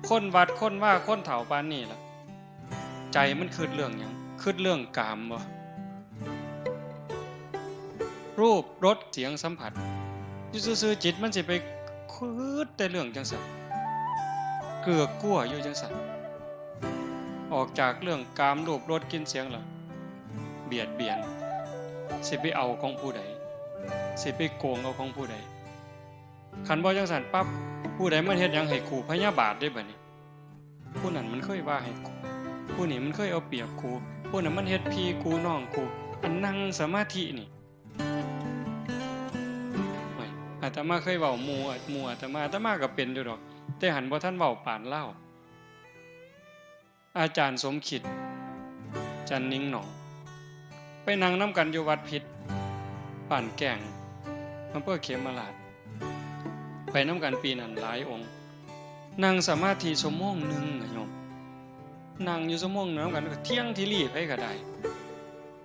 คนวัดคนว่าคนเฒ่าปานนี้ล่ะใจมันคิดเรื่องหยังคิดเรื่องกามบ่รูปรสเสียงสัมผัสอยู่ซื่อๆจิตมันสิไปคิดแต่เรื่องจังซั่นเกลือกกลัวอยู่จังซั่นออกจากเรื่องกามรูปรสกลิ่นเสียงล่ะเบียดเบียนสิไปเอาของผู้ใดสิไปโกงเอาของผู้ใดคันบ่จังซั่นปั๊บผู้ใดมันเฮ็ดหยังให้กูพยาบาทได้บัดนี้ผู้นั้นมันเคยว่าให้กูผู้นี้มันเคยเอาเปรียบกูผู้นั้นมันเฮ็ดพี่กูน้องกูอันนั่งสมาธินี่อาตมาเคยเว้าหมู่อาตมาก็เป็นอยู่ดอกแต่หันบ่ทันเว้าปานเล่าอาจารย์สมคิดจันนิ่งหนองไปนั่งนำกันอยู่วัดพิษป่านแก่งอำเภอเขมราชไปนำกันปีนั้นหลายองค์นั่งสมาธิชั่วโมงนึงอะโยมนั่งอยู่ชั่วโมงนึงนำกันก็เที่ยงที่รีไปก็ได้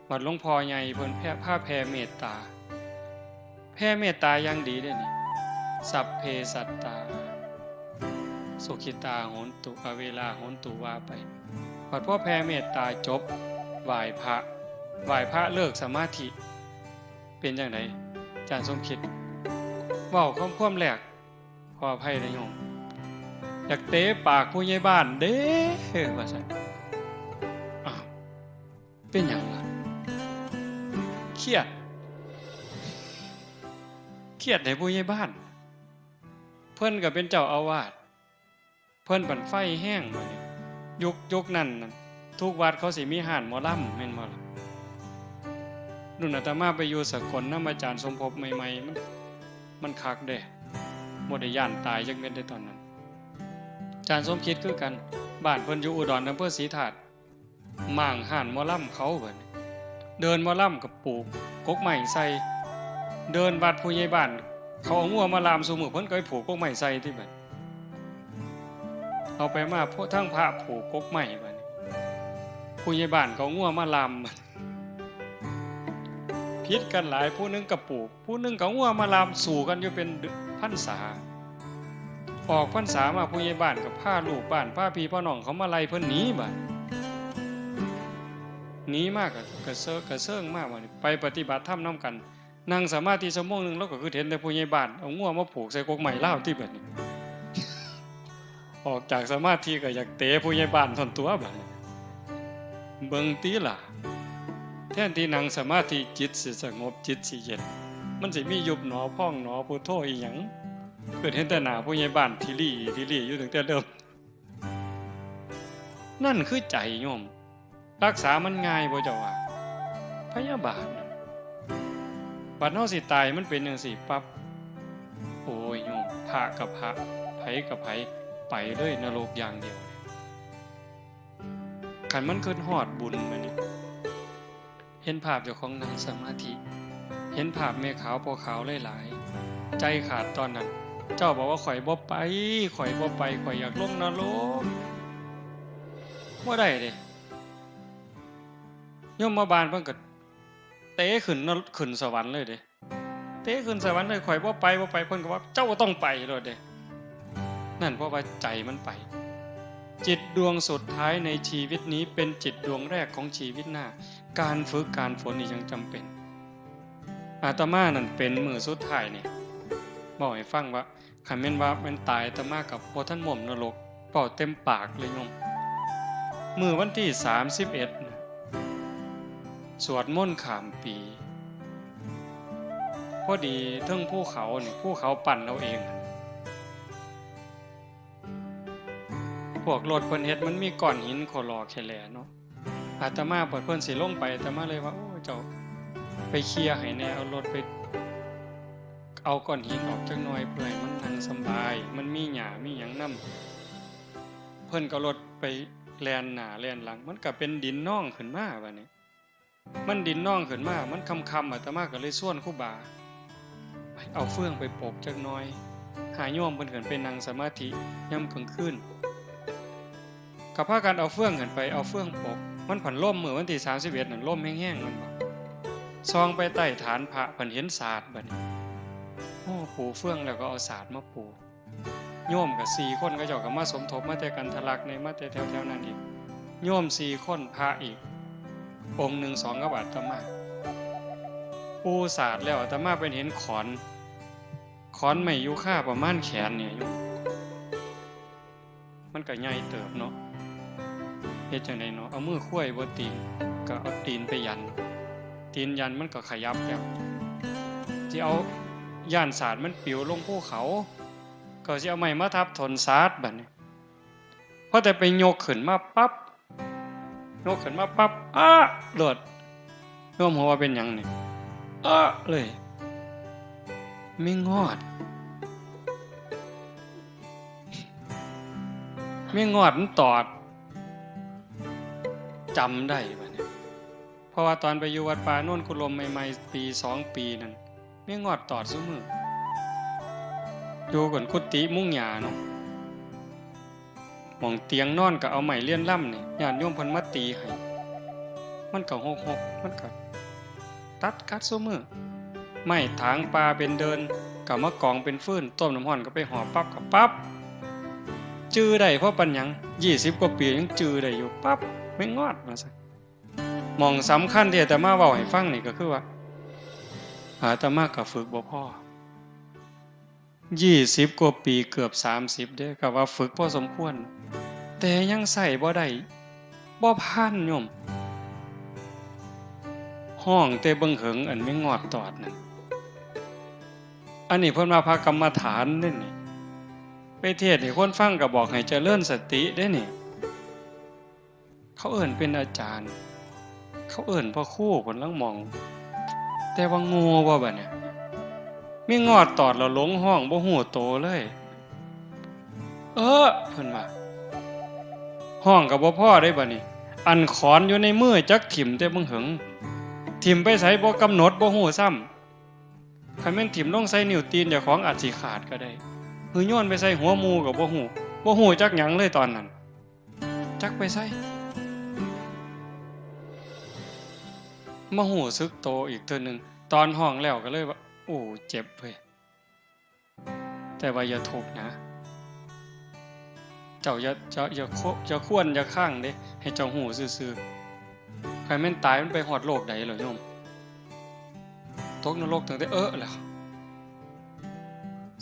วัดหลวงพ่อใหญ่เพิ่นแผ่เมตตาแผ่เมตตาอย่างดีเด้นี่สัพเพสัตตาสุขิตาโหนตุอเวลาโหนตุว่าไปพอแผ่เมตตาจบไหว้พระเลิกสมาธิเป็นจังไดอาจารย์สมคิดเว้าความแรกขออภัยนะโยมอยากเตะปากผู้ใหญ่บ้านเด้ว่าซั่นอ้าวเป็นหยังล่ะเครียดให้ผู้ใหญ่บ้านเพิ่นก็เป็นเจ้าอาวาสเพิ่นปั่นไฟแห้งบัดนี้ยุคนั้นทุกวัดเขาสิมีห้านหมอลำแม่นบ่ล่ะรุ่นอาตมาไปอยู่สกลนำอาจารย์สมภพใหม่ๆมันคักเด้บ่ได้ย่านตายจักเม็ดได้ตอนนั้นอาจารย์สมคิดคือกันบ้านเพิ่นอยู่อุดรอำเภอศรีธาตุม่างห้านหมอลำเขาเพิ่นเดินหมอลำกับปลูกกกไม้ใส่เดินวัดผู้ใหญ่บ้านเขาเอางัวมาลามซุมื้อเพิ่นก็ไปผูกกกไม้ใส่ที่บัดเอาไปมาพวกทั้งพระผูกกกไม้บัดนี้ผู้ใหญ่บ้านเขางัวมาลามพิษกันหลายผู้นึงกับปลูกผู้นึงกับงัวมาลามสู่กันอยู่เป็นพรรษาออกพรรษามาผู้ใหญ่บ้านกับพาลูกบ้านพาพี่พ่อน้องเขามาไล่เพิ่นหนีบัดหนีมากกระเซิงมากบัดนี้ไปปฏิบัติธรรมนำกันนั่งสมาธิชั่วโมงนึงแล้วก็คือเห็นแต่ผู้ใหญ่บ้านเอางัวมาผูกใส่กกไม้ลาวที่บัดนี้ออกจากสมาธิก็อยากเตะผู้ใหญ่บ้านทนตัวบัดนี้เบิ่งติล่ะแทนที่นั่งสมาธิจิตสิสงบจิตสิเย็นมันสิมียุบหนอพองหนอพุทโธอีหยังเกิดเห็นแต่หน้าผู้ใหญ่บ้านที่ลี่อยู่ตั้งแต่เดิมนั่นคือใจโยมรักษามันง่ายบ่เจ้าว่าพยาบาทบัดเฮาสิตายมันเป็นจังซี่ปั๊บโอ้ยโยมพระกับพระไผกับไผไปเลยนรกอย่างเดียวคันมันขึ้นฮอดบุญมานี่เห็นภาพเจ้าของนั่งสมาธิเห็นภาพแม่ขาวพ่อขาวหลายๆใจขาดตอนนั้นเจ้าบอกว่าข่อยบ่ไปข่อยอยากลงนรกบ่ได้เด้โยมมาบานเพิ่นก็เตะขึ้นสวรรค์เลยเด้เตะขึ้นสวรรค์เลยข่อยบ่ไปเพิ่นก็ว่าเจ้าต้องไปโลดเด้นั่นเพราะว่าใจมันไปจิตดวงสุดท้ายในชีวิตนี้เป็นจิตดวงแรกของชีวิตหน้าการฝึกการฝนนี่ยังจำเป็นอาตมานั่นเป็นมือสุดท้ายเนี่ยบอกให้ฟังว่าคันแม่นว่ามันตายอาตมากับบ่ทันหม่อมนรกเป่าเต็มปากเลยโยมมื้อวันที่31นะสวดมนต์ข้ามปีพอดีเทิงภูเขานี่ภูเขาปั่นเอาเองพวกรถเพิ่นเฮ็ดมันมีก้อนหินขอรอแค่แลเนาะอาตมาเพิ่นสิลงไปอาตมาเลยว่าโอ้เจ้าไปเคลียร์ให้แน่เอารถไปเอาก้อนหินออกจักหน่อยเพื่อให้มันนั่งสบายมันมีหญ้ามีหยังนำเพิ่นก็รถไปแล่นหน้าแล่นหลังมันก็เป็นดินน่องขึ้นมาบัดนี้มันดินน่องขึ้นมามันค่ำๆอาตมาก็เลยชวนครูบาเอาเฟืองไปปกจักหน่อยหาโยมเพิ่นขึ้นไปนั่งสมาธิยามกลางคืนก็พากันเอาเฟืองขึ้นไปเอาเฟืองปก มันผันล่มมื้อวันที่31นั่นล่มแห้งๆมันบ่ซองไปใต้ฐานพระเพิ่นเห็นศาสตร์บัดนี้โอ้ปูเฟื่องแล้วก็เอาศาสตร์มาปูโยมก็4คนก็เจ้าก็มาสมทบมาแต่กันทะลักในมาแต่แถวๆนั้นอีกโยม4คนพระอีกองค์1 2กับอาตมาปูศาสตร์แล้วอาตมาเป็นเห็นขอนไม้ยูคาประมาณแขนเนี่ยโยมมันก็ใหญ่เติบเนาะเฮ็ดจังได๋เนาะเอามือคุ้ยบ่ตีนก็เอาตีนไปยันตีนยันมันก็ขยับแล้วสิเอาย่านศาสตร์มันปิวลงภูเขาก็สิเอาไม้มาทับถนศาสตร์บัดนี้พอแต่ไปยกขึ้นมาปั๊บเลิศโยมหัวว่าเป็นหยังนี่เลยไม่งอดมันตอดจำได้บัดนี้เพราะว่าตอนไปอยู่วัดป่าโน่นกุลมใหม่ๆปี2ปีนั่นไม่งอดตอดซุมื้ออยู่กันกุฏิมุ้งหญ้าเนาะหม่องเตียงนอนก็เอาไม้เลี่ยนล่ำนี่ญาติโยมเพิ่นมาตีให้มันก็หกมันก็ตัดกัดซุมื้อไม้ถางปลาเป็นเดินก็มากองเป็นฟืนต้มน้ำร้อนก็ไปห่อปั๊บก็ปั๊บจื้อได้เพราะปัญญัง20กว่าปียังจื้อได้อยู่ปั๊บไม่งอดว่าซั่นหม่องสำคัญที่อาตมาเว้าให้ฟังนี่ก็คือว่าอาตมาก็ฝึกบ่พอ20กว่าปีเกือบ30เด้อก็ว่าฝึกพอสมควรแต่ยังใส่บ่ได้บ่ผ่านโยมห้องแต่เบิ่งเหิงอันไม่งอดตอดนั่นอันนี้เพิ่นมาพากรรมฐานเด้นี่ไปเทศน์ให้คนฟังก็บอกให้เจริญสติเด้นี่เขาเอิ้นเป็นอาจารย์เขาเอิ้นพ่อครูเพิ่นลังมองแต่ว่าโง่บ่บัดเนี่ยมีงอดตอดแล้วหลงห้องบ่ฮู้โตเลยเพิ่นว่าห้องก็บ่พอได้บัดนี้อันขอนอยู่ในมือจักถิ่มแต่เบิ่งเหิงถิ่มไปไสบ่กำหนดบ่ฮู้ซ้ำคันแม่นถิ่มลงใส่นิ้วตีนเจ้าของอาจสิขาดก็ได้หือโยนไปใส่หัวหมู่ก็บ่ฮู้จักหยังเลยตอนนั้นจักไปใส่มาฮู้สึกโตอีกเทื่อนึงตอนห้องแล้วก็เลยว่าโอ้เจ็บเว้ยแต่ว่าอย่าทุกข์นะเจ้าอย่าควรอย่าข้างเด้ให้เจ้าฮู้ซื่อๆใครแม่นตายมันไปฮอดโลกใดเหรอโยมตกนรกตั้งแต่แล้ว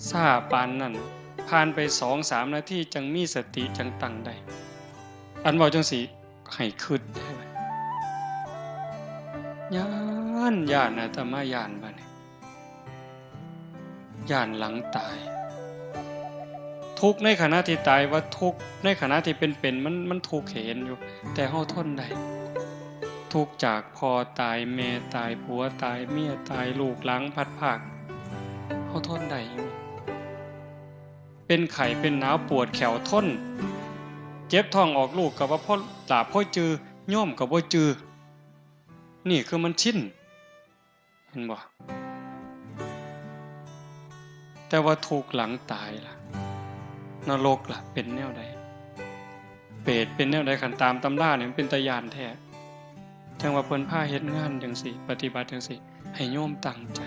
ซาปานนั้นผ่านไป 2-3 นาทีจังมีสติจังตั้งได้อันเว้าจังสิให้คิดได้บัดย้านอาตมาย้านบัดนี้ย้านหลังตายทุกข์ในขณะที่ตายว่าทุกข์ในขณะที่เป็นมันทุกข์เห็นอยู่แต่เฮาทนได้ทุกข์จากพ่อตายแม่ตายผัวตายเมียตายลูกหลังพัดภาคเฮาทนได้อยู่เป็นไข้เป็นหนาวปวดแขวทนเจ็บท้องออกลูกก็ว่าพ่อตาพ่อจือโยมก็บ่จือนี่คือมันชินเห็นบ่แต่ว่าทุกข์หลังตายล่ะนรกล่ะเป็นแนวใดเปรตเป็นแนวใดคันตามตำราเนี่ยมันเป็นตาญาณแท้จังว่าเพิ่นพาเฮ็ดงานจังซี่ปฏิบัติจังซี่ให้โยมตั้งใจ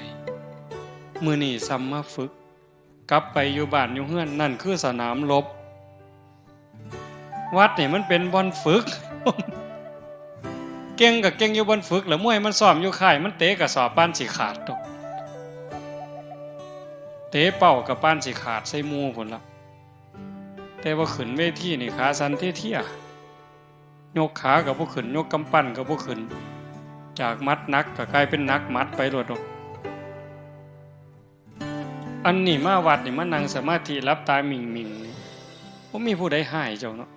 มื้อนี้ซ้ำมาฝึกกลับไปอยู่บ้านอยู่เฮือนนั่นคือสนามรบวัดนี่มันเป็นบ่อนฝึก เก่งก็เก่งอยู่บ่อนฝึกแล้วมวยมันซ้อมอยู่ค่ายมันเตะก็สอบปานสิขาดตกเตะเป้าก็ปานสิขาดใส่หมู่พุ่นล่ะแต่ว่าขึ้นเวทีนี่ขาสั่นเที่ยๆยกขาก็บ่ขึ้นยกกำปั้นก็บ่ขึ้นจากมัดหนักก็กลายเป็นหนักมัดไปโลดดอกอันนี้มาวัดนี่มานั่งสมาธิหลับตามิ่งๆนี่บ่มีผู้ใดห้ายเจ้าเนาะ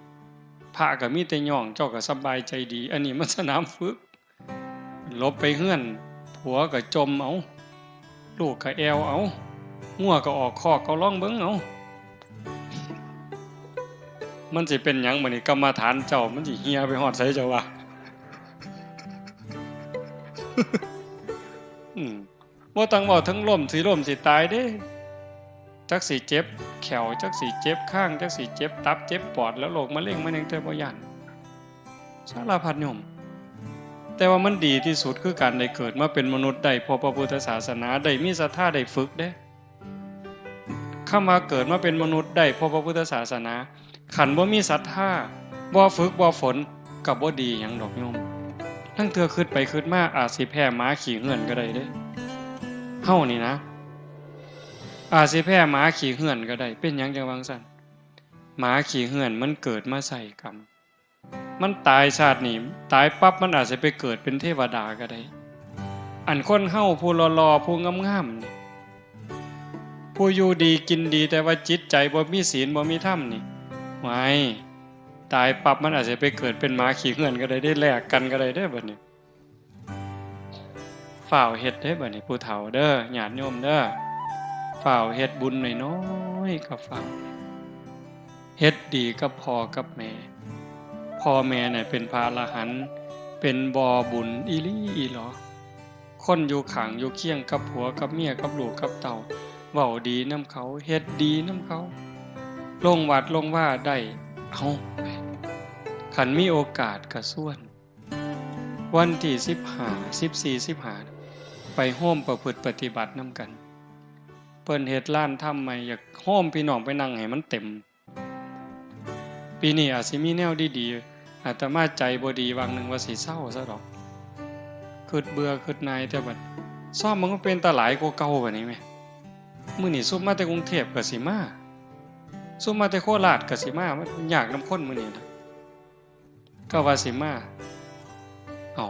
พระก็มีแต่ย่องเจ้าก็สบายใจดีอันนี้มันสนามฝึกลบไปเฮือนผัวก็จมเอาลูกก็แอวเอางัวก็ออกคอกก็ร้องเบิ่งเอามันสิเป็นหยังบัดนี้กรรมฐานเจ้ามันสิเหี่ยไปฮอดไสเจ้าว่าบ่ต้องเว้าทั้งล้มสิตายเด้จักสิเจ็บแขวจักสิเจ็บข้างจักสิเจ็บตับเจ็บปอดแล้วโรคมะเร็งมันยังแต่บ่ย่านสารพัดโยม แต่ว่ามันดีที่สุดคือการได้เกิดมาเป็นมนุษย์ได้พอพระพุทธศาสนาได้มีศรัทธาได้ฝึกเด้คำว่าเกิดมาเป็นมนุษย์ได้พอพระพุทธศาสนาขันบ่มีศรัทธาบ่ฝึกบ่ฝนกับบ่ดีหยังดอกโยมทั้งเทื่อคิดไปคิดมาอาจสิแพ้หมาขี่เหื่อนก็ได้เด้เฮานี่นะอาจสิแพ้หมาขี่เหื่อนก็ได้เป็นหยังจังว่าซั่นหมาขี่เหื่อนมันเกิดมาใส่กรรมมันตายชาตินี้ตายปั๊บมันอาจจะไปเกิดเป็นเทวดาก็ได้อันคนเฮาผู้หล่อๆผู้งามๆนี่ผู้อยู่ดีกินดีแต่ว่าจิตใจบ่มีศีลบ่มีธรรมนี่ไว้ตายปั๊บมันอาจจะไปเกิดเป็นหมาขี่เหื่อนก็ได้แลกกันก็ได้เด้อบัดนี้ฝ่าวเฮ็ดเด้อบัดนี้ผู้เฒ่าเด้อญาติโยมเด้อฝ่าวเฮ็ดบุญน้อยๆก็ฟังเฮ็ดดีกับพ่อกับแม่พ่อแม่เนี่ยเป็นพระอรหันต์เป็นบ่อบุญอีหลีอีหลอคนอยู่ข้างอยู่เคียงกับผัวกับเมียกับลูกกับเต่าเว้าดีนำเขาเฮ็ดดีนำเขาลงวัดลงว่าได้เอาคันมีโอกาสก็ส่วนวันที่15 14 15ไปโฮมประพฤติปฏิบัตินำกันเพิ่นเฮ็ดลานถ้ำใหม่อยากโฮมพี่น้องไปนั่งให้มันเต็มปีนี้อาจสิมีแนวดีๆอาตมาใจบ่ดีวางหนึ่งว่าสิเศร้าซะดอกคิดเบื่อคิดนายแต่บัดซ่อมมันก็เป็นตาหลายกว่าเก่าบัดนี้แม่มื้อนี้ซุมมาแต่กรุงเทพก็สิมาซุมมาแต่โคราชก็สิมามันยากนำคนมื้อนี้นะก็ว่าสิมา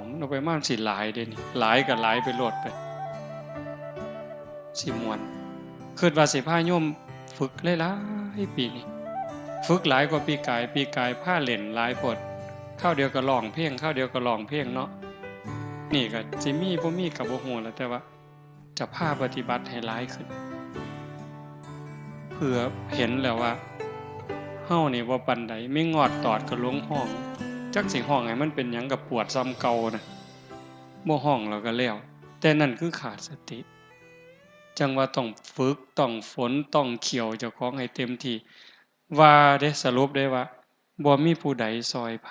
มันเอาไปมาสิหลายเด้นี่หลายก็หลายไปโลดไปสิม่วนคิดว่าสิพาโยมฝึกหลายๆปีนี้ฝึกหลายกว่าปีกายผ้าเล่นหลายพดข้าวเดียวก็ร้องเพลงข้าวเดียวก็ร้องเพลงเนาะนี่ก็สิมีบ่มีก็บ่ฮู้แล้วแต่ว่าจะพาปฏิบัติให้หลายขึ้นเพื่อเห็นแล้วว่าเฮานี่บ่ปานใดไม่งอดตอดก็ลงห้องจักสิห้องให้มันเป็นหยังก็ปวดซ้ำเก่านะบ่ห้องแล้วก็แล้วแต่นั่นคือขาดสติจังว่าต้องฝึกต้องฝนต้องเขี่ยวเจ้าของให้เต็มที่ว่าได้สรุปได้ว่าบ่มีผู้ใดซอยไผ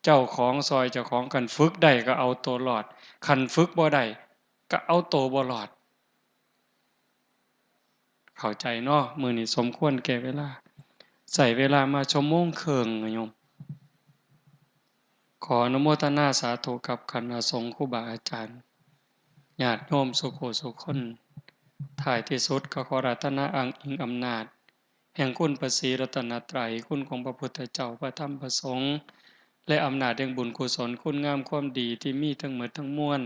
เจ้าของซอยเจ้าของกันฝึกได้ก็เอาตัวรอดคันฝึกบ่ได้ก็เอาตัวบ่รอดเข้าใจเนาะมื้อนี้สมควรแก่เวลาใส่เวลามาชั่วโมงครึ่งโยมขออนุโมทนาสาธุกับคณะสงฆ์ครูบาอาจารย์ญาติโยมสุโขสุขคนท้ายที่สุดก็ขอรัตนาอังอิงอำนาจแห่งคุณพระศรีรัตนตรัยคุณของพระพุทธเจ้าพระธรรมพระสงฆ์และอำนาจแห่งบุญกุศลคุณงามความดีที่มีทั้งหมดทั้งมวล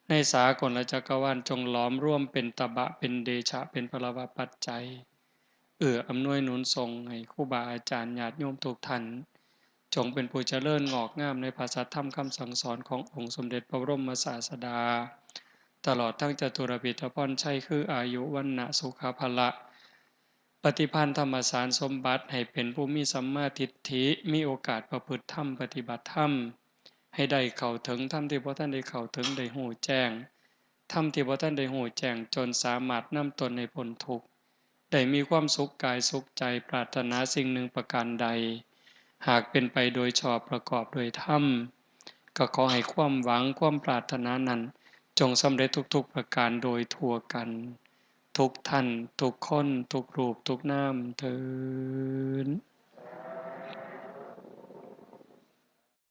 ในสากลจักรวาลจงหลอมร่วมเป็นตบะเป็นเดชะเป็นพลวะปัจจัยอำนวยหนุนทรงให้ครูบาอาจารย์ญาติโยมทุกท่านจงเป็นผู้เจริญงอกงามในภาษาธรรมคำสั่งสอนขององค์สมเด็จพระบรมศาสดาตลอดทั้งจตุรพิธพรชัยคืออายุวันนะสุขภละปฏิพันธ์ธรรมสารสมบัติให้เป็นผู้มีสัมมาทิฏฐิมีโอกาสประพฤติธรรมปฏิบัติธรรมให้ได้เข้าถึงธรรมที่พระท่านได้เข้าถึงได้หูแจ้งธรรมที่พระท่านได้หูแจ้งจนสามารถนำตนในพ้นทุกข์ได้มีความสุขกายสุขใจปรารถนาสิ่งหนึ่งประการใดหากเป็นไปโดยชอบประกอบโดยธรรมก็ขอให้ความหวังความปรารถนานั้นจงสำเร็จทุกๆประการโดยทั่วกันทุกท่านทุกคนทุกรูปทุกนามเถิด